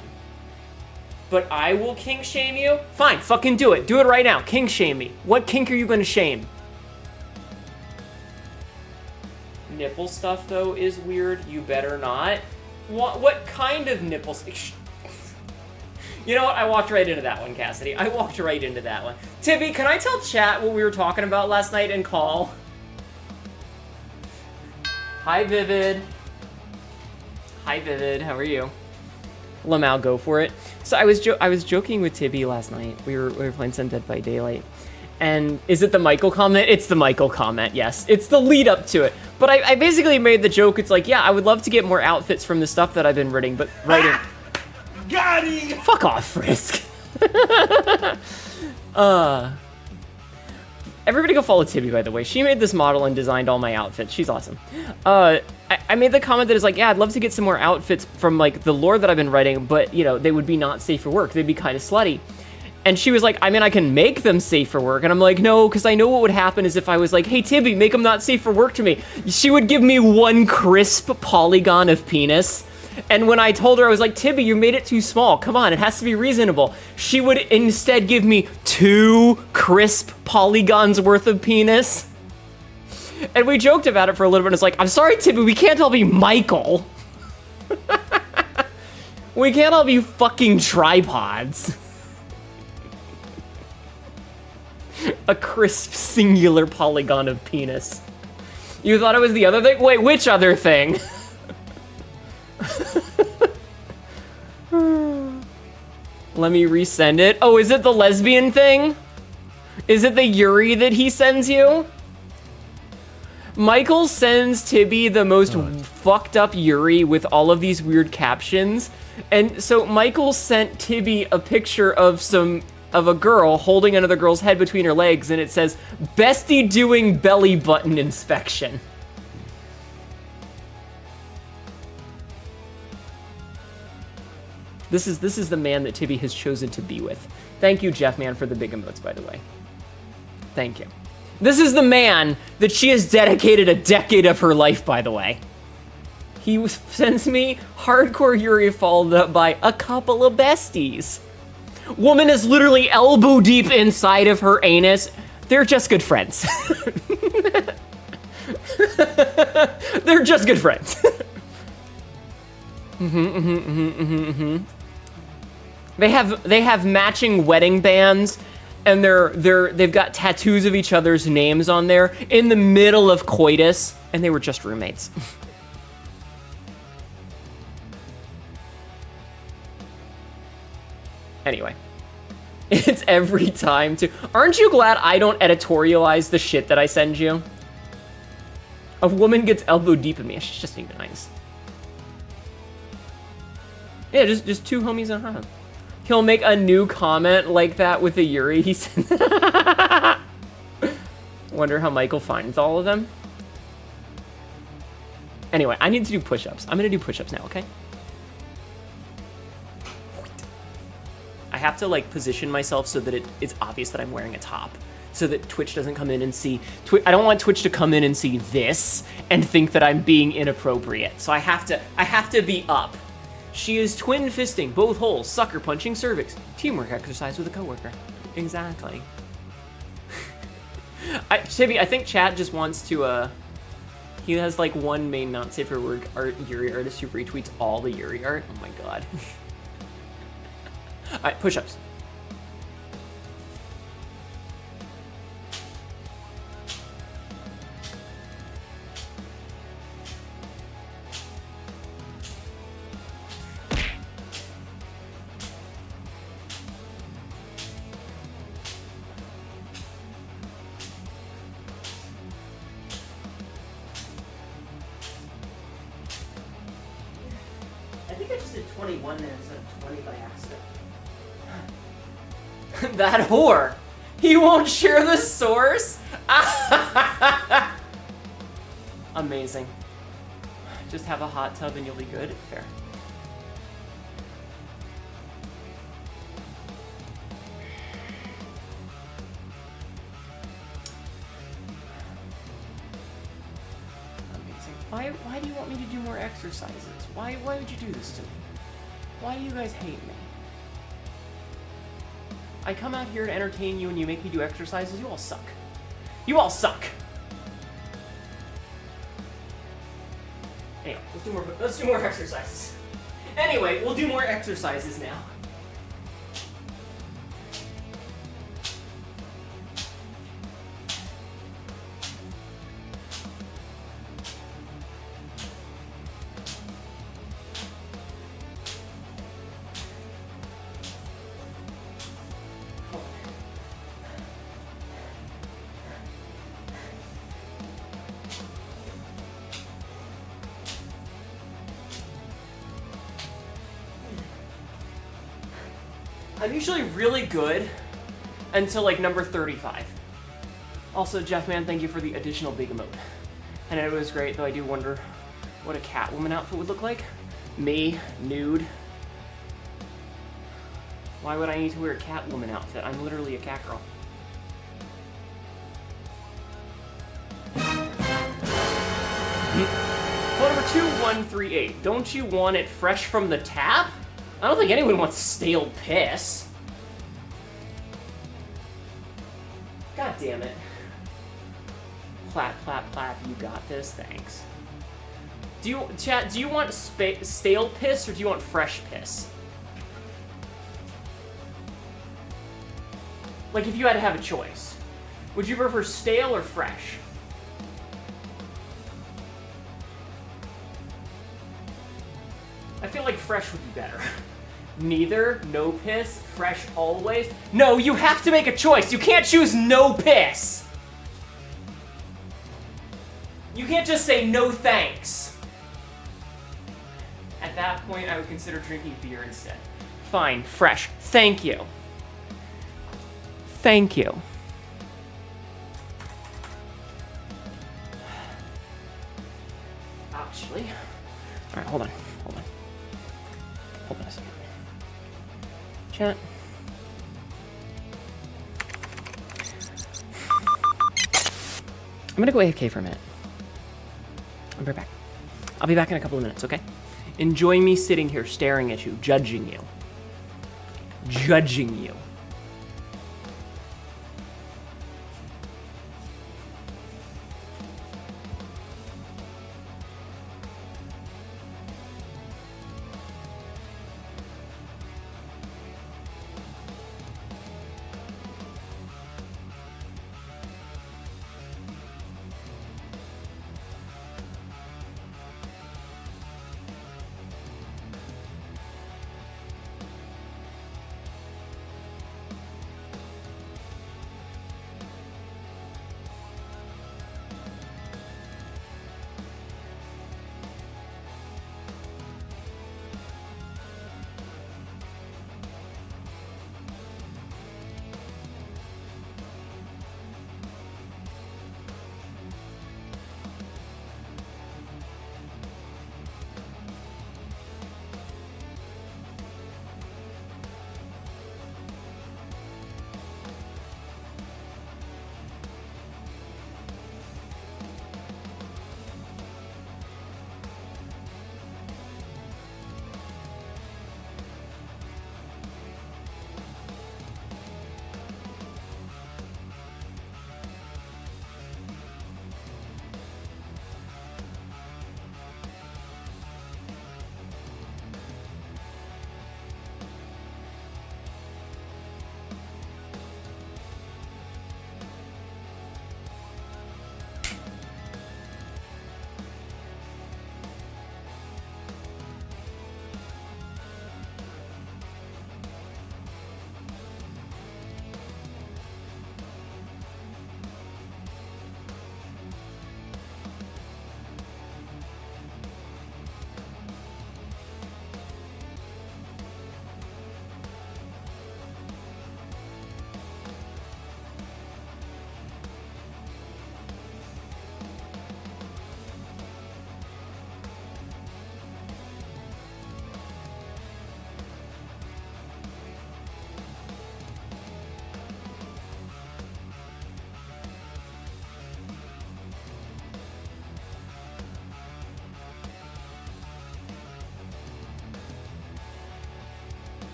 But I will kink shame you? Fine, fucking do it. Do it right now. Kink shame me. What kink are you gonna shame? Nipple stuff, though, is weird. You better not. What kind of nipples? You know what? I walked right into that one, Cassidy. I walked right into that one. Tibby, can I tell chat what we were talking about last night in call? Hi, Vivid. Hi, Vivid. How are you? Lamau, go for it. So I was joking with Tibby last night. We were playing some Dead by Daylight. And is it the Michael comment? It's the Michael comment, yes. It's the lead up to it. But I basically made the joke. It's like, yeah, I would love to get more outfits from the stuff that I've been writing, but writing... Got him! Fuck off, Frisk. Everybody go follow Tibby, by the way. She made this model and designed all my outfits. She's awesome. I made the comment that is like, yeah, I'd love to get some more outfits from, like, the lore that I've been writing, but, you know, they would be not safe for work. They'd be kind of slutty. And she was like, I mean, I can make them safe for work. And I'm like, no, because I know what would happen is if I was like, hey, Tibby, make them not safe for work to me. She would give me one crisp polygon of penis. And when I told her, I was like, Tibby, you made it too small. Come on, it has to be reasonable. She would instead give me 2 crisp polygons worth of penis. And we joked about it for a little bit. It's like, I'm sorry, Tibby, we can't all be Michael. We can't all be fucking tripods. A crisp singular polygon of penis. You thought it was the other thing? Wait, which other thing? Let me resend it. Oh, is it the lesbian thing? Is it the Yuri that he sends you? Michael sends Tibby the most fucked up Yuri with all of these weird captions. And so Michael sent Tibby a picture of a girl holding another girl's head between her legs, and it says, "Bestie doing belly button inspection." This is the man that Tibby has chosen to be with. Thank you, Jeff Man, for the big emotes, by the way. Thank you. This is the man that she has dedicated a decade of her life, by the way. He sends me hardcore Yuri followed up by a couple of besties. Woman is literally elbow deep inside of her anus. They're just good friends. They're just good friends. They have matching wedding bands, and they've got tattoos of each other's names on there in the middle of coitus, and they were just roommates. Anyway, it's every time too. Aren't you glad I don't editorialize the shit that I send you? A woman gets elbow deep in me. She's just even nice. Yeah, just two homies and a hug. He'll make a new comment like that with a Yuri. He said, wonder how Michael finds all of them. Anyway, I need to do push-ups. I'm gonna do push-ups now, okay? I have to like position myself so that it's obvious that I'm wearing a top, so that Twitch doesn't come in and see. I don't want Twitch to come in and see this and think that I'm being inappropriate. So I have to be up. She is twin fisting both holes, sucker punching cervix. Teamwork exercise with a coworker. Exactly. Tibby, I think chat just wants to, he has like one main not safe for work art Yuri artist who retweets all the Yuri art. Oh my god. All right, push-ups. I think I just did 21 there instead of 20 by accident. That whore. He won't share the source? Amazing. Just have a hot tub and you'll be good? Fair. Amazing. Why do you want me to do more exercises? Why would you do this to me? Why do you guys hate me? I come out here to entertain you and you make me do exercises? You all suck. You all suck. Anyway, let's do more exercises. Anyway, we'll do more exercises now. I'm usually really good until like number 35. Also, Jeff Man, thank you for the additional big emote. I know it was great, though I do wonder what a Catwoman outfit would look like. Me, nude. Why would I need to wear a Catwoman outfit? I'm literally a cat girl. Phone number 2138. Don't you want it fresh from the tap? I don't think anyone wants stale piss. God damn it. Clap, clap, clap. You got this. Thanks. Chat, do you want stale piss or do you want fresh piss? Like, if you had to have a choice, would you prefer stale or fresh? I feel like fresh would be better. Neither, no piss, fresh always. No, you have to make a choice. You can't choose no piss. You can't just say no thanks. At that point, I would consider drinking beer instead. Fine, fresh. Thank you. Thank you. Actually, all right, hold on. Hold on a second. Chat. I'm gonna go AFK for a minute. I'll be right back. I'll be back in a couple of minutes, okay? Enjoy me sitting here staring at you, judging you. Judging you.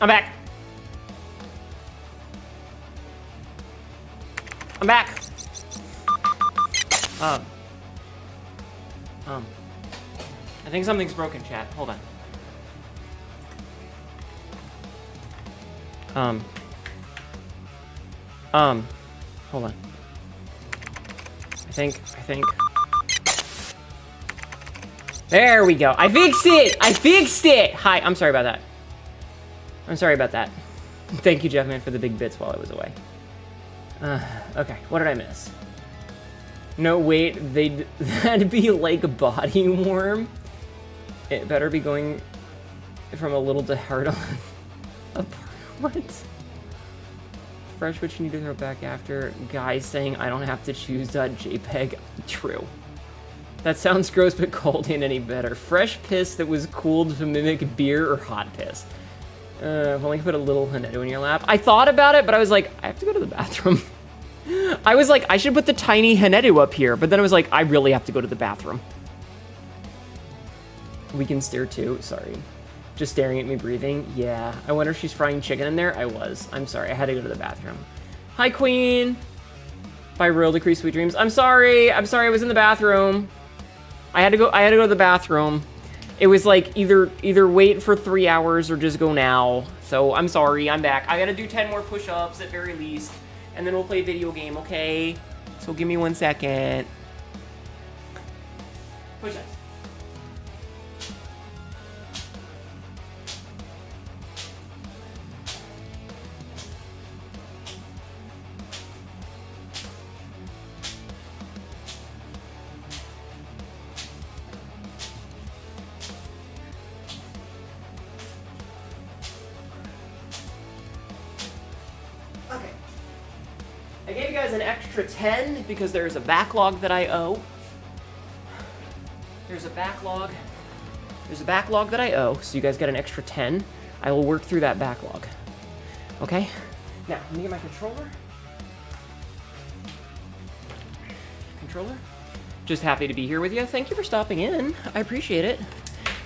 I'm back. I'm back. I think something's broken, chat. Hold on. Hold on. I think. There we go. I fixed it! Hi, I'm sorry about that. Thank you, Jeffman, for the big bits while I was away. Okay, what did I miss? No, wait, that'd be like a body warm. It better be going from a little to hard on. What? Fresh, which you need to throw back after. Guys saying I don't have to choose .jpeg. True. That sounds gross, but cold ain't any better. Fresh piss that was cooled to mimic beer or hot piss. If only put a little Hnetu in your lap. I thought about it, but I was like, I have to go to the bathroom. I was like, I should put the tiny Hnetu up here, but then I was like, I really have to go to the bathroom. We can stare too, sorry. Just staring at me breathing? Yeah. I wonder if she's frying chicken in there? I was. I'm sorry, I had to go to the bathroom. Hi, Queen! By Royal Decree, sweet dreams. I'm sorry, I was in the bathroom. I had to go to the bathroom. It was like, either wait for 3 hours or just go now. So, I'm sorry, I'm back. I gotta do 10 more push-ups at very least. And then we'll play a video game, okay? So give me 1 second. Push-ups. I gave you guys an extra 10 because there's a backlog that I owe. There's a backlog that I owe, so you guys get an extra 10. I will work through that backlog. Okay? Now, let me get my controller. Just happy to be here with you. Thank you for stopping in. I appreciate it.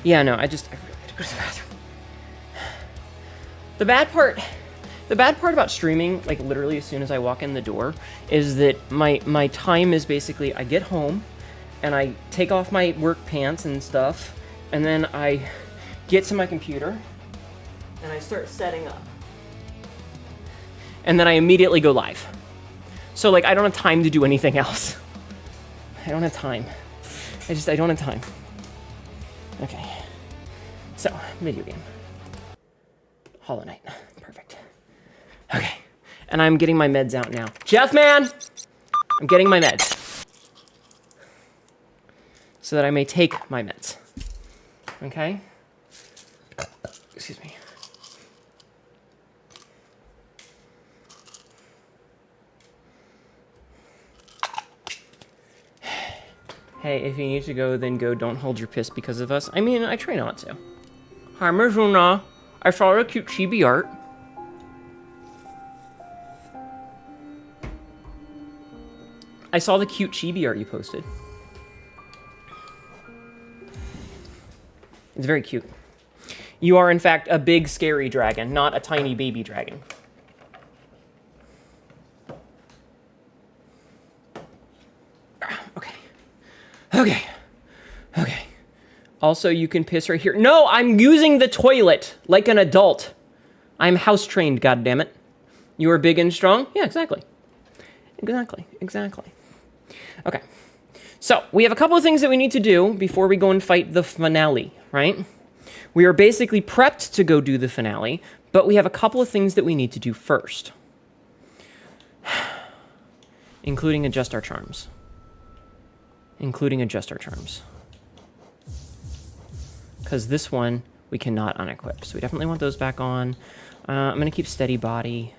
Yeah, no, I really had to go to the bathroom. The bad part about streaming, like literally as soon as I walk in the door, is that my time is basically I get home and I take off my work pants and stuff, and then I get to my computer and I start setting up. And then I immediately go live. So like I don't have time to do anything else. I don't have time. I don't have time. Okay. So, video game. Hollow Knight. Perfect. Okay, and I'm getting my meds out now. Jeff, man! I'm getting my meds. So that I may take my meds. Okay? Excuse me. Hey, if you need to go, then go. Don't hold your piss because of us. I mean, I try not to. Hi, Marzuna. I saw a cute chibi art. I saw the cute chibi art you posted. It's very cute. You are, in fact, a big, scary dragon, not a tiny baby dragon. Okay. Also, you can piss right here. No, I'm using the toilet like an adult. I'm house-trained, goddammit. You are big and strong? Yeah, exactly. Okay. So, we have a couple of things that we need to do before we go and fight the finale, right? We are basically prepped to go do the finale, but we have a couple of things that we need to do first. Including adjust our charms. Because this one, we cannot unequip. So we definitely want those back on. I'm going to keep Steady Body.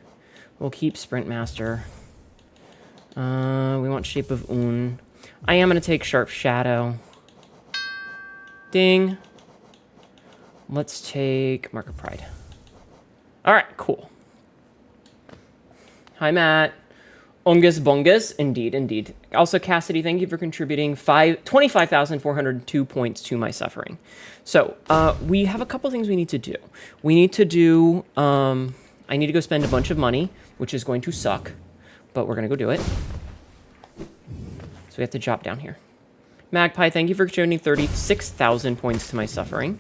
We'll keep Sprint Master. We want Shape of Un. I am going to take Sharp Shadow. Ding. Let's take Mark of Pride. All right, cool. Hi, Matt. Ungus Bungus. Indeed. Also, Cassidy, thank you for contributing 25,402 points to my suffering. So, we have a couple things we need to do. We need to do, I need to go spend a bunch of money, which is going to suck, but we're going to go do it. So we have to drop down here. Magpie, thank you for contributing 36,000 points to my suffering.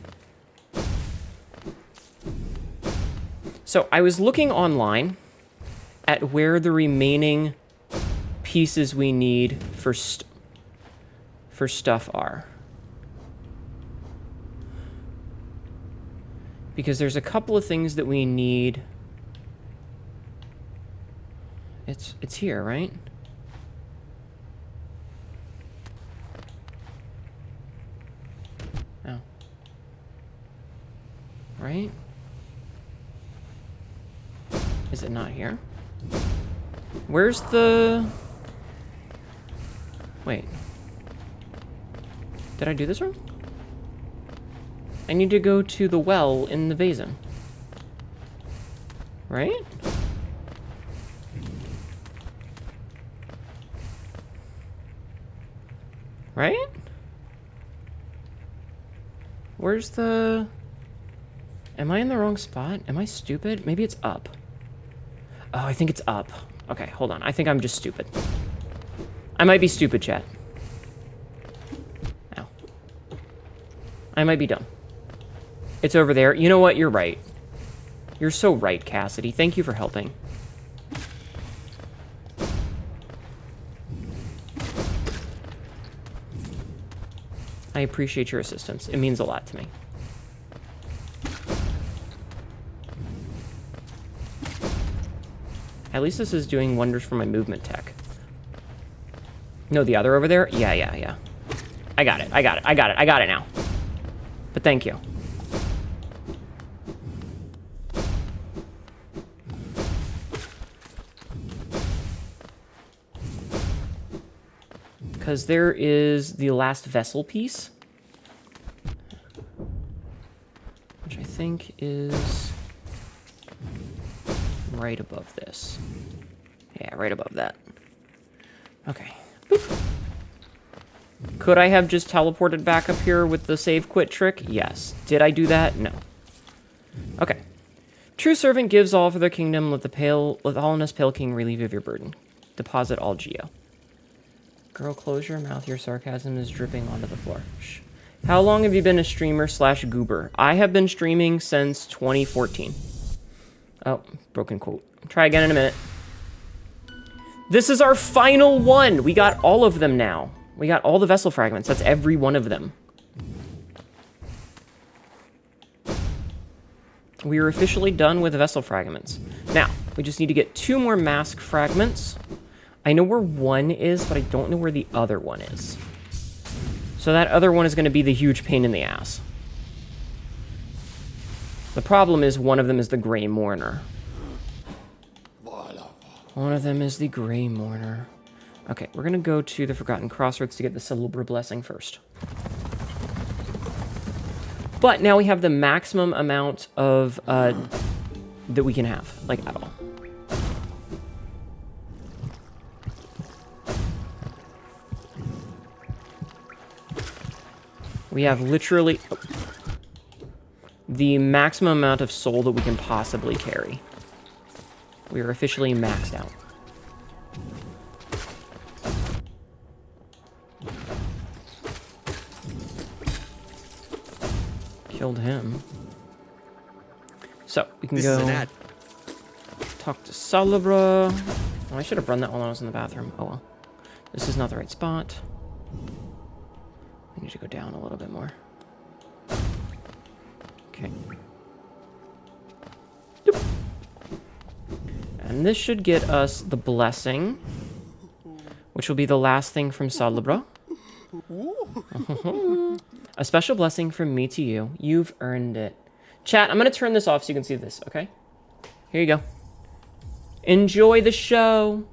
So, I was looking online at where the remaining pieces we need for stuff are. Because there's a couple of things that we need. It's here, right? Oh. Right? Is it not here? Where's the... Wait. Did I do this wrong? I need to go to the well in the basin. Right? Right? Where's the... Am I in the wrong spot? Am I stupid? Maybe it's up. Oh, I think it's up. Okay, hold on. I think I'm just stupid. I might be stupid, chat. Ow. I might be dumb. It's over there. You know what? You're right. You're so right, Cassidy. Thank you for helping. I appreciate your assistance. It means a lot to me. At least this is doing wonders for my movement tech. No, the other over there? Yeah. I got it. I got it now. But thank you. Because there is the last vessel piece, which I think is right above this. Yeah, right above that. Okay. Boop. Could I have just teleported back up here with the save quit trick? Yes. Did I do that? No. Okay. True servant gives all for their kingdom. Let the hollowness pale king relieve you of your burden. Deposit all geo. Girl, close your mouth. Your sarcasm is dripping onto the floor. Shh. How long have you been a streamer / goober? I have been streaming since 2014. Oh, broken quote. Try again in a minute. This is our final one. We got all of them now. We got all the vessel fragments. That's every one of them. We are officially done with the vessel fragments. Now, we just need to get 2 more mask fragments. I know where one is, but I don't know where the other one is. So that other one is going to be the huge pain in the ass. The problem is one of them is the Grey Mourner. One of them is the Grey Mourner. Okay, we're going to go to the Forgotten Crossroads to get the Celebra Blessing first. But now we have the maximum amount of that we can have, like, at all. We have literally the maximum amount of soul that we can possibly carry. We are officially maxed out. Killed him. So, we can go talk to Celebra. Oh, I should have run that while I was in the bathroom. Oh well. This is not the right spot. I need to go down a little bit more. Okay. Doop. And this should get us the blessing, which will be the last thing from Celebra. A special blessing from me to you. You've earned it. Chat, I'm going to turn this off so you can see this, okay? Here you go. Enjoy the show.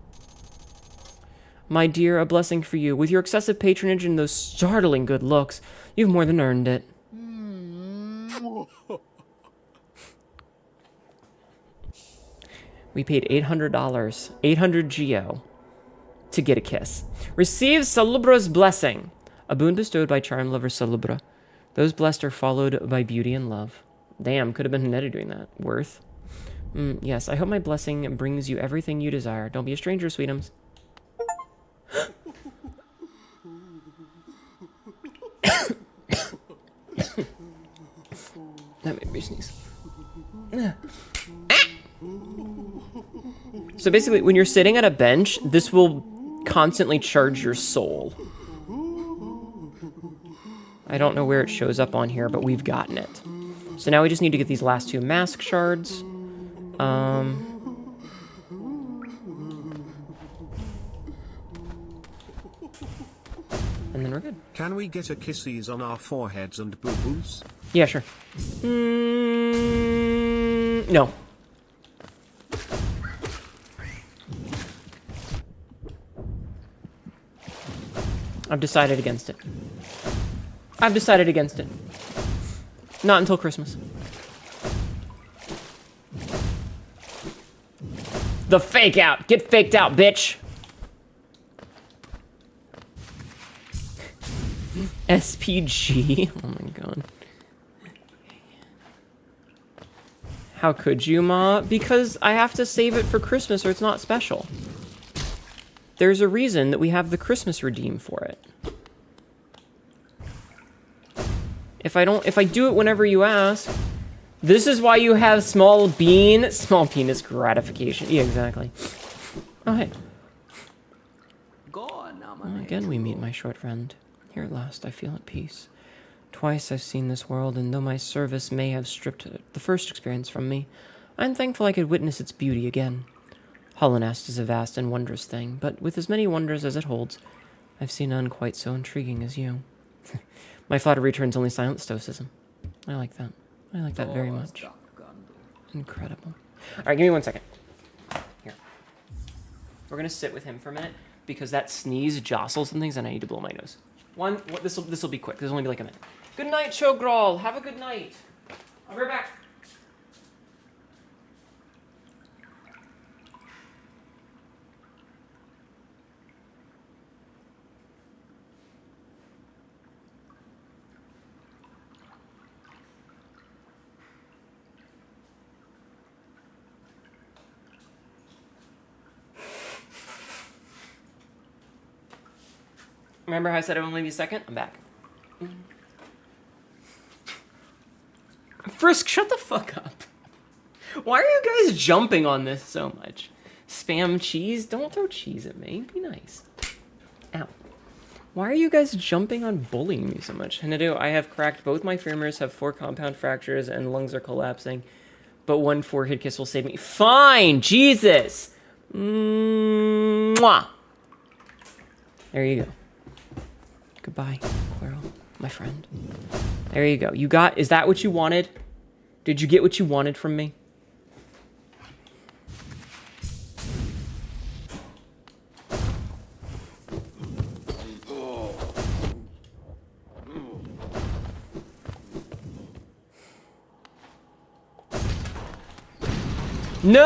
My dear, a blessing for you. With your excessive patronage and those startling good looks, you've more than earned it. We paid $800, 800 geo, to get a kiss. Receive Salubra's blessing. A boon bestowed by charm lover Salubra. Those blessed are followed by beauty and love. Damn, could have been Hnetu doing that. Worth. Yes, I hope my blessing brings you everything you desire. Don't be a stranger, sweetums. That made me sneeze. So basically, when you're sitting at a bench, this will constantly charge your soul. I don't know where it shows up on here, but we've gotten it. So now we just need to get these last 2 mask shards. And then we're good. Can we get a kisses on our foreheads and boo-boos? Yeah, sure. No. I've decided against it. I've decided against it. Not until Christmas. The fake out! Get faked out, bitch! SPG? Oh my god. How could you, Ma? Because I have to save it for Christmas or it's not special. There's a reason that we have the Christmas redeem for it. If I do it whenever you ask, this is why you have small penis gratification. Yeah, exactly. Oh, hey. Again we meet, my short friend. Here at last I feel at peace. Twice I've seen this world, and though my service may have stripped the first experience from me, I'm thankful I could witness its beauty again. Hollownest is a vast and wondrous thing, but with as many wonders as it holds, I've seen none quite so intriguing as you. My flattery turns only silent stoicism. I like that. I like that very much. Incredible. Alright, give me 1 second. Here. We're gonna sit with him for a minute, because that sneeze jostles some things and I need to blow my nose. This will be quick. This will only be like a minute. Good night, Shogral. Have a good night. I'll be right back. Remember how I said it would only be a second? I'm back. Frisk, shut the fuck up. Why are you guys jumping on this so much? Spam cheese? Don't throw cheese at me. Be nice. Ow. Why are you guys jumping on bullying me so much? Hnetu, I have cracked both my femurs, have 4 compound fractures, and lungs are collapsing. But 1 forehead kiss will save me. Fine! Jesus! Mwah! There you go. Goodbye, Quirrell, my friend. There you go. Is that what you wanted? Did you get what you wanted from me? No!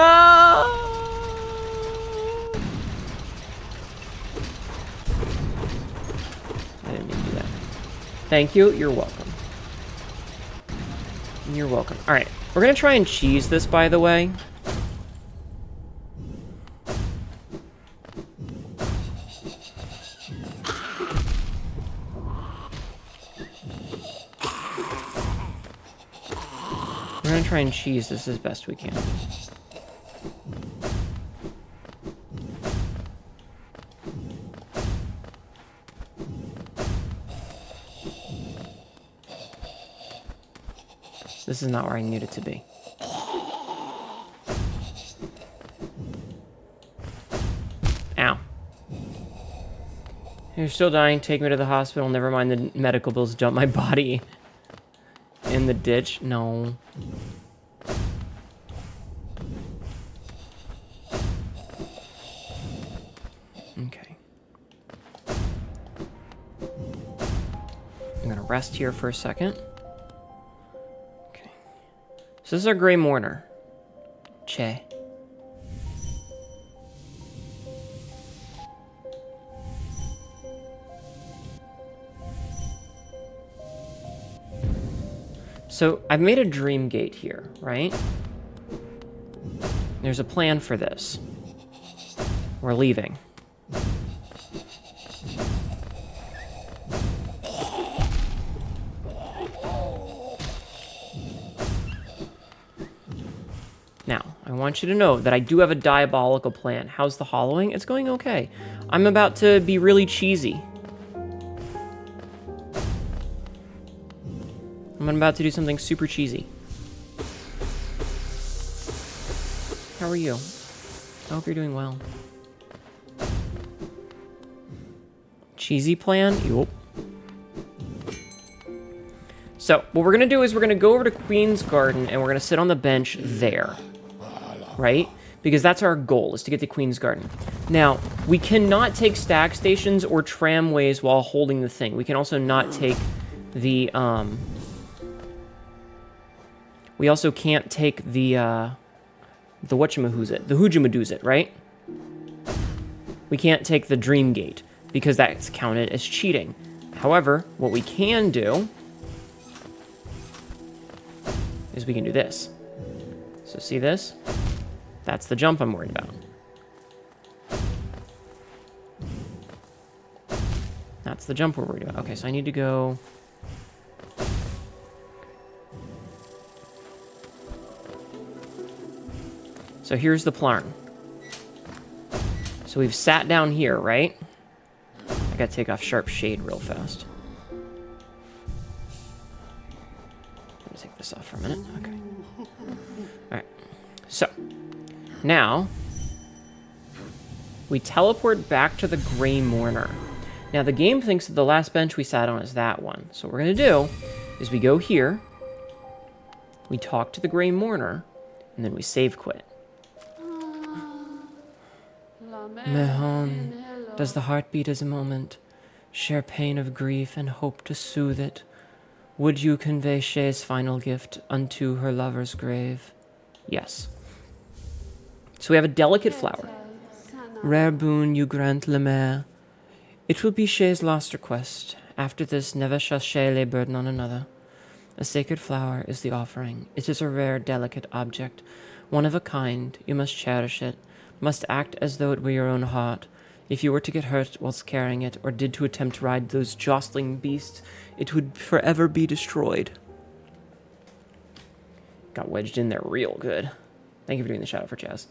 I didn't mean to do that. Thank you. You're welcome. You're welcome. All right. We're going to try and cheese this, by the way. We're going to try and cheese this as best we can. This is not where I need it to be. Ow. You're still dying. Take me to the hospital. Never mind the medical bills. Dump my body in the ditch. No. Okay. I'm gonna rest here for a second. So this is our Grey Mourner. Che. So I've made a dream gate here, right? There's a plan for this. We're leaving. Now, I want you to know that I do have a diabolical plan. How's the hollowing? It's going okay. I'm about to be really cheesy. I'm about to do something super cheesy. How are you? I hope you're doing well. Cheesy plan? Yup. So, what we're going to do is we're going to go over to Queen's Garden and we're going to sit on the bench there. Right? Because that's our goal, is to get to Queen's Garden. Now, we cannot take stack stations or tramways while holding the thing. We can also not take the, we also can't take the whatchamahoozit, the hoojamadoosit, right? We can't take the Dream Gate, because that's counted as cheating. However, what we can do is we can do this. So see this? That's the jump I'm worried about. That's the jump we're worried about. Okay, so I need to go... So here's the plan. So we've sat down here, right? I gotta take off Sharp Shade real fast. I'm gonna take this off for a minute. Okay. Alright. So, now, we teleport back to the Grey Mourner. Now, the game thinks that the last bench we sat on is that one. So what we're gonna do is we go here, we talk to the Grey Mourner, and then we save quit. Mahon, does the heart beat as a moment, share pain of grief and hope to soothe it? Would you convey Shay's final gift unto her lover's grave? Yes. So we have a delicate flower. Rare boon you grant Le Maire. It will be Shay's last request. After this, never shall Shay lay burden on another. A sacred flower is the offering. It is a rare, delicate object, one of a kind. You must cherish it, must act as though it were your own heart. If you were to get hurt whilst carrying it, or did to attempt to ride those jostling beasts, it would forever be destroyed. Got wedged in there real good. Thank you for doing the shout out for Chaz.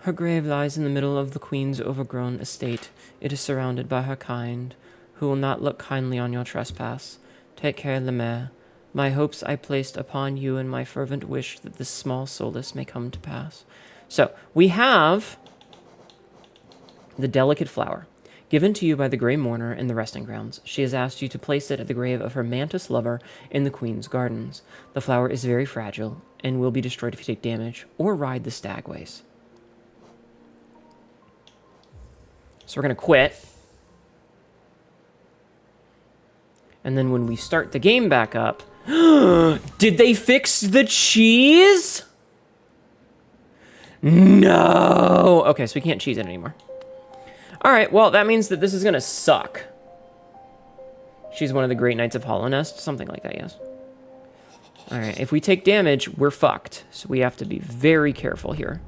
Her grave lies in the middle of the Queen's overgrown estate. It is surrounded by her kind, who will not look kindly on your trespass. Take care, Le Maire. My hopes I placed upon you, and my fervent wish that this small solace may come to pass. So, we have the delicate flower, given to you by the Grey Mourner in the resting grounds. She has asked you to place it at the grave of her mantis lover in the Queen's Gardens. The flower is very fragile, and will be destroyed if you take damage, or ride the stagways. So we're going to quit. And then when we start the game back up... Did they fix the cheese? No! Okay, so we can't cheese it anymore. Alright, well, that means that this is gonna suck. She's one of the great knights of Hollow Nest. Something like that, yes. Alright, if we take damage, we're fucked. So we have to be very careful here.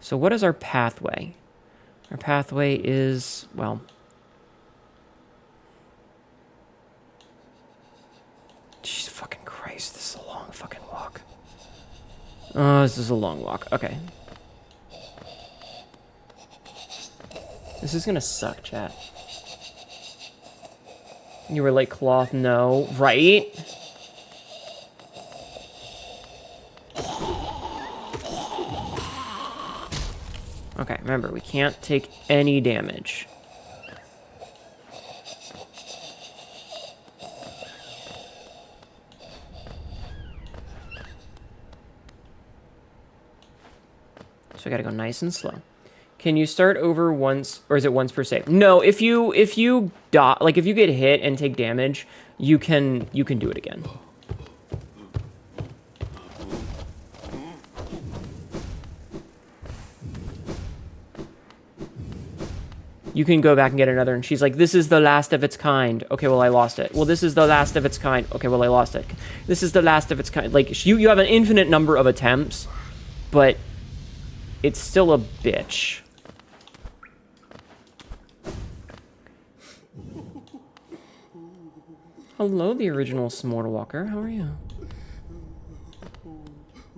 So what is our pathway? Our pathway is, well... Jesus fucking Christ, this is a long fucking walk. Oh, this is a long walk. Okay. This is gonna suck, chat. You were like, cloth, no. Right? Okay, remember, we can't take any damage. So I gotta go nice and slow. Can you start over once, or is it once per save? No, if you die, like if you get hit and take damage, you can do it again. You can go back and get another. And she's like, this is the last of its kind. Okay, well, I lost it. Well, this is the last of its kind. Okay, well, I lost it. This is the last of its kind. Like, you have an infinite number of attempts, but it's still a bitch. Hello, the original Smortal Walker. How are you?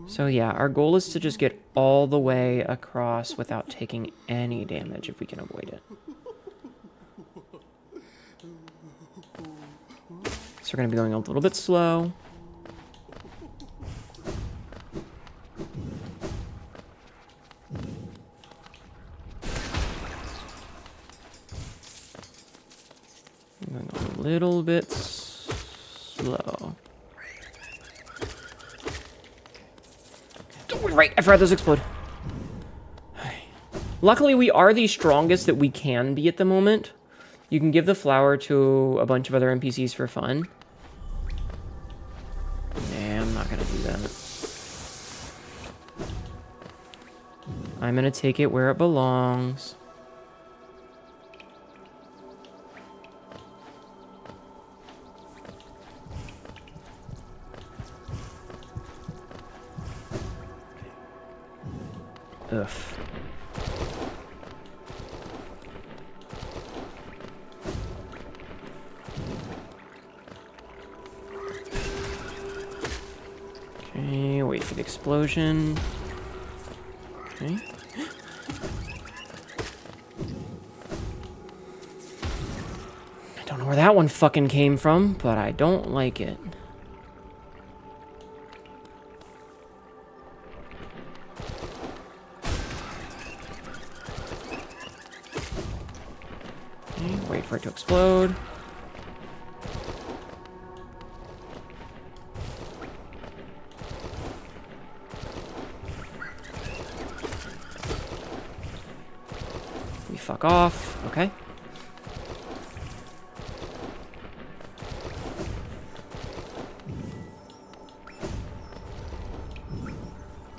So yeah, our goal is to just get all the way across without taking any damage if we can avoid it. So we're going to be going a little bit slow. Going a little bit slow. Right, I forgot those explode. Luckily, we are the strongest that we can be at the moment. You can give the flower to a bunch of other NPCs for fun. Nah, I'm not gonna do that. I'm gonna take it where it belongs. Ugh. Okay, wait for the explosion. Okay. I don't know where that one fucking came from, but I don't like it. Okay, wait for it to explode. Fuck off. Okay.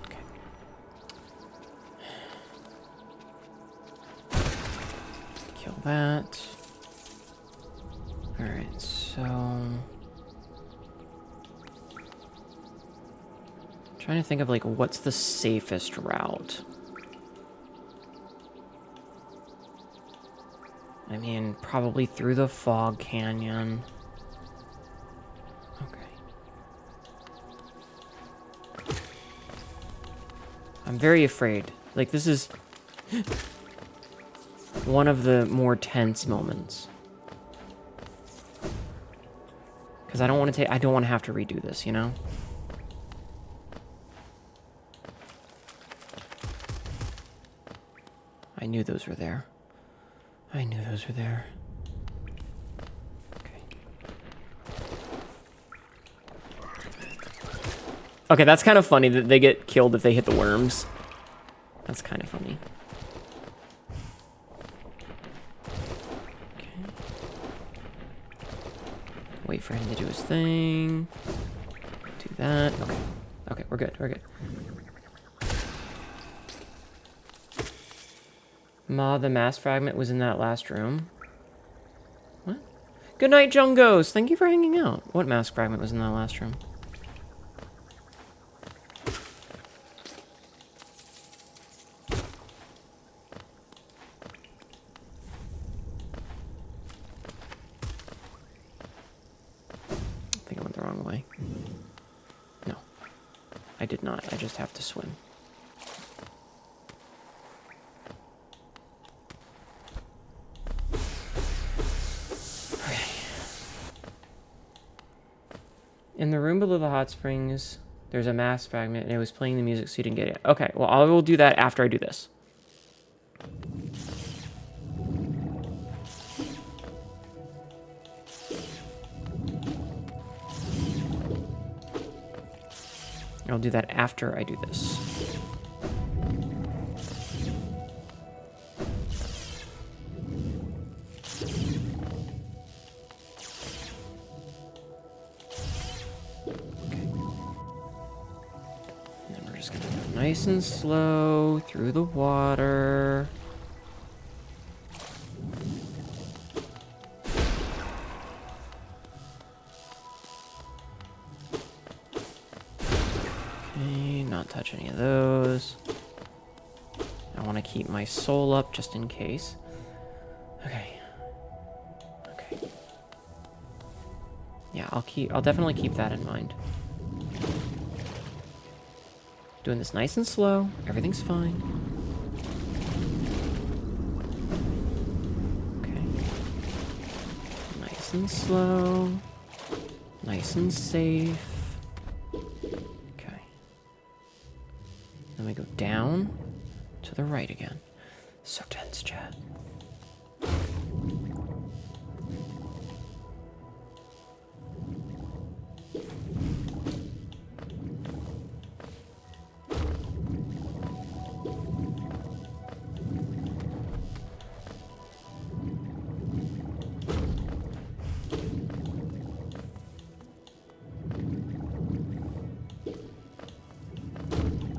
Okay. Kill that. Alright, so... trying to think of, like, what's the safest route? I mean, probably through the fog canyon. Okay. I'm very afraid. Like, this is one of the more tense moments. Because I don't want to I don't want to have to redo this, you know? I knew those were there. I knew those were there. Okay. Okay, that's kind of funny that they get killed if they hit the worms. That's kind of funny. Okay. Wait for him to do his thing. Do that. Okay. Okay, we're good. We're good. Ma, the mass fragment was in that last room. What? Good night, Jungos. Thank you for hanging out. What mass fragment was in that last room? I think I went the wrong way. No. I did not. I just have to swim. In the room below the hot springs, there's a mass fragment, and it was playing the music, so you didn't get it. Okay, well, I will do that after I do this. I'll do that after I do this. Nice and slow through the water. touch any of those. I want to keep my soul up just in case. Okay. Okay. Yeah, I'll definitely keep that in mind. Doing this nice and slow. Everything's fine. Okay. Nice and slow. Nice and safe. Okay. Then we go down to the right again. So tense, chat.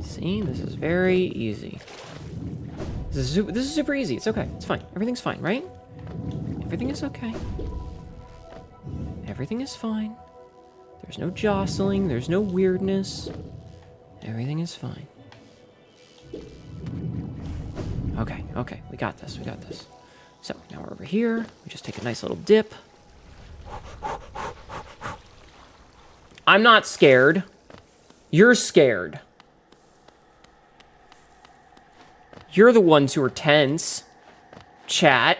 See, this is very easy. This is super easy. It's okay. It's fine. Everything's fine, right? Everything is okay. Everything is fine. There's no jostling. There's no weirdness. Everything is fine. Okay, okay. We got this. We got this. So, now we're over here. We just take a nice little dip. I'm not scared. You're scared. You're the ones who are tense. Chat.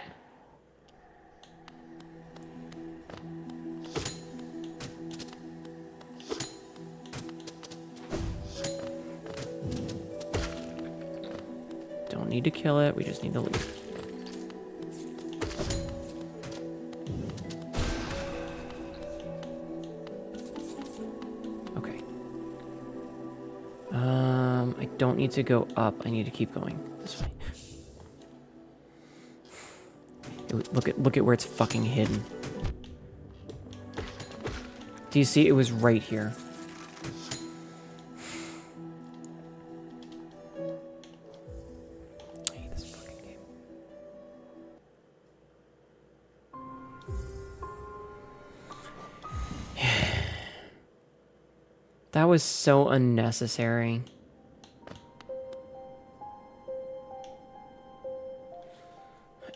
Don't need to kill it. We just need to leave. Okay. I don't need to go up. I need to keep going this way. Look at where it's fucking hidden. Do you see? It was right here. I hate this fucking game. That was so unnecessary.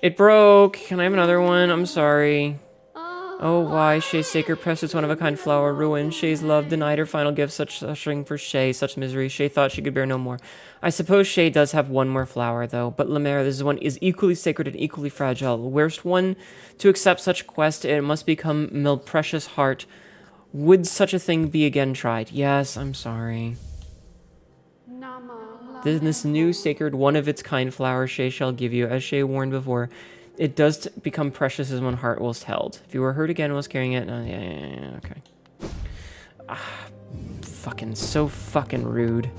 It broke. Can I have another one? I'm sorry. Oh, why? Shay's sacred precious one-of-a-kind flower ruined. Shay's love denied her final gift. Such suffering for Shay. Such misery. Shay thought she could bear no more. I suppose Shay does have one more flower, though. But Lemaire, this one is equally sacred and equally fragile. The worst one to accept such quest, it must become my precious heart. Would such a thing be again tried? Yes, I'm sorry. This new sacred one-of-its-kind flower Shay shall give you, as Shay warned before. It does become precious as one heart was held. If you were hurt again whilst carrying it... yeah, okay. Fucking so fucking rude.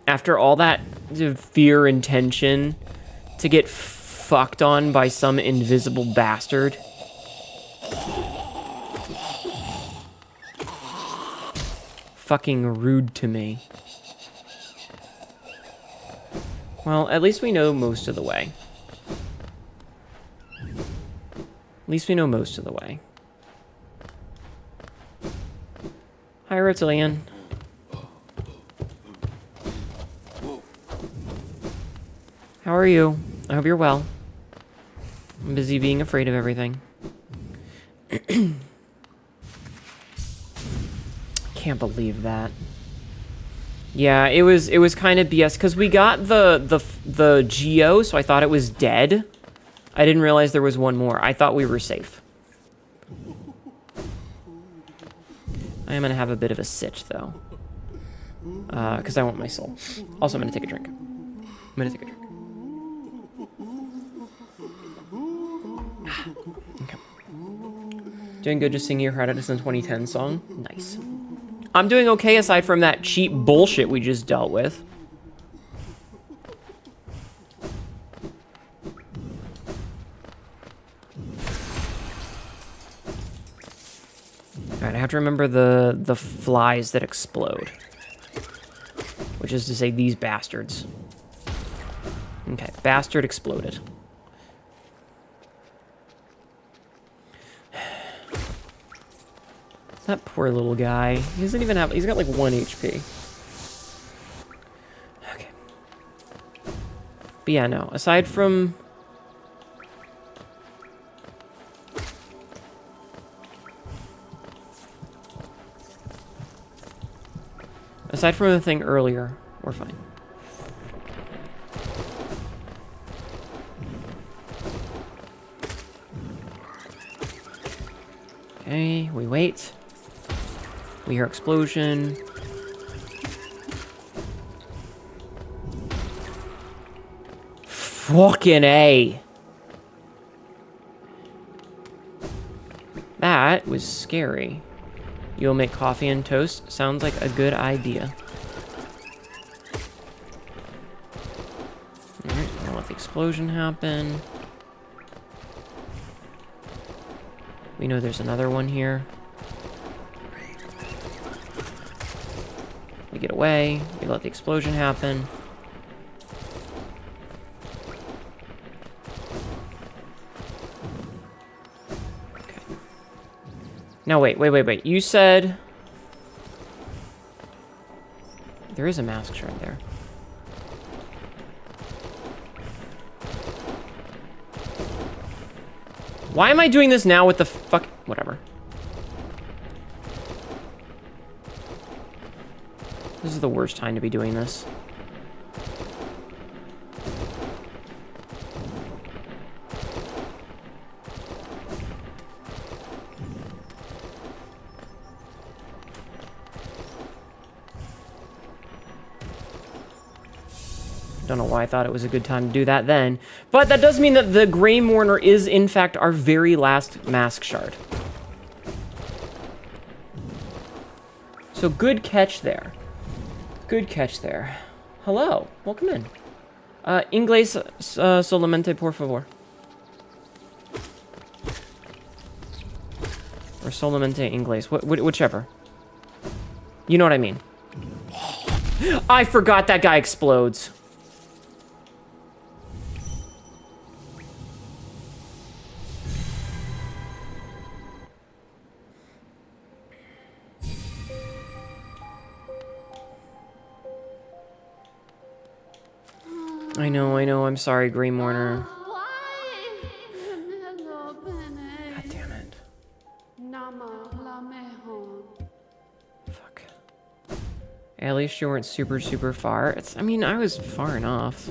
After all that fear and tension, to get fucked on by some invisible bastard... Fucking rude to me. Well, at least we know most of the way. At least we know most of the way. Hi, Reptilian. How are you? I hope you're well. I'm busy being afraid of everything. Can't believe that. Yeah, it was kind of BS because we got the Geo, so I thought it was dead. I didn't realize there was one more. I thought we were safe. I am gonna have a bit of a sit though, because I want my soul. Also, I'm gonna take a drink. Okay. Doing good, just singing your heart out. It's a 2010 song. Nice. I'm doing okay aside from that cheap bullshit we just dealt with. Alright, I have to remember the flies that explode. Which is to say these bastards. Okay, bastard exploded. That poor little guy. He doesn't even have... He's got like 1 HP. Okay. But yeah, no. Aside from... Aside from the thing earlier, we're fine. Okay, we wait. We hear explosion. Fucking A. That was scary. You'll make coffee and toast? Sounds like a good idea. Alright, I'll let the explosion happen. We know there's another one here. We get away. We let the explosion happen. Okay. Now wait. You said... There is a mask shard there. Why am I doing this now with the fuck... Whatever. This is the worst time to be doing this. Don't know why I thought it was a good time to do that then. But that does mean that the Grey Mourner is, in fact, our very last mask shard. So good catch there. Good catch there. Hello. Welcome in. Inglés solamente, por favor. Or solamente inglés. Whichever. You know what I mean. I forgot that guy explodes. I know, I'm sorry, Grey Mourner. God damn it. Fuck. At least you weren't super far. I mean, I was far enough.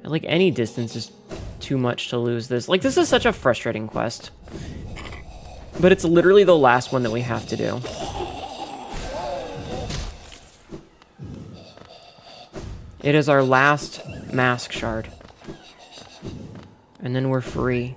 Like, any distance is too much to lose this. Like, this is such a frustrating quest. But it's literally the last one that we have to do. It is our last mask shard. And then we're free.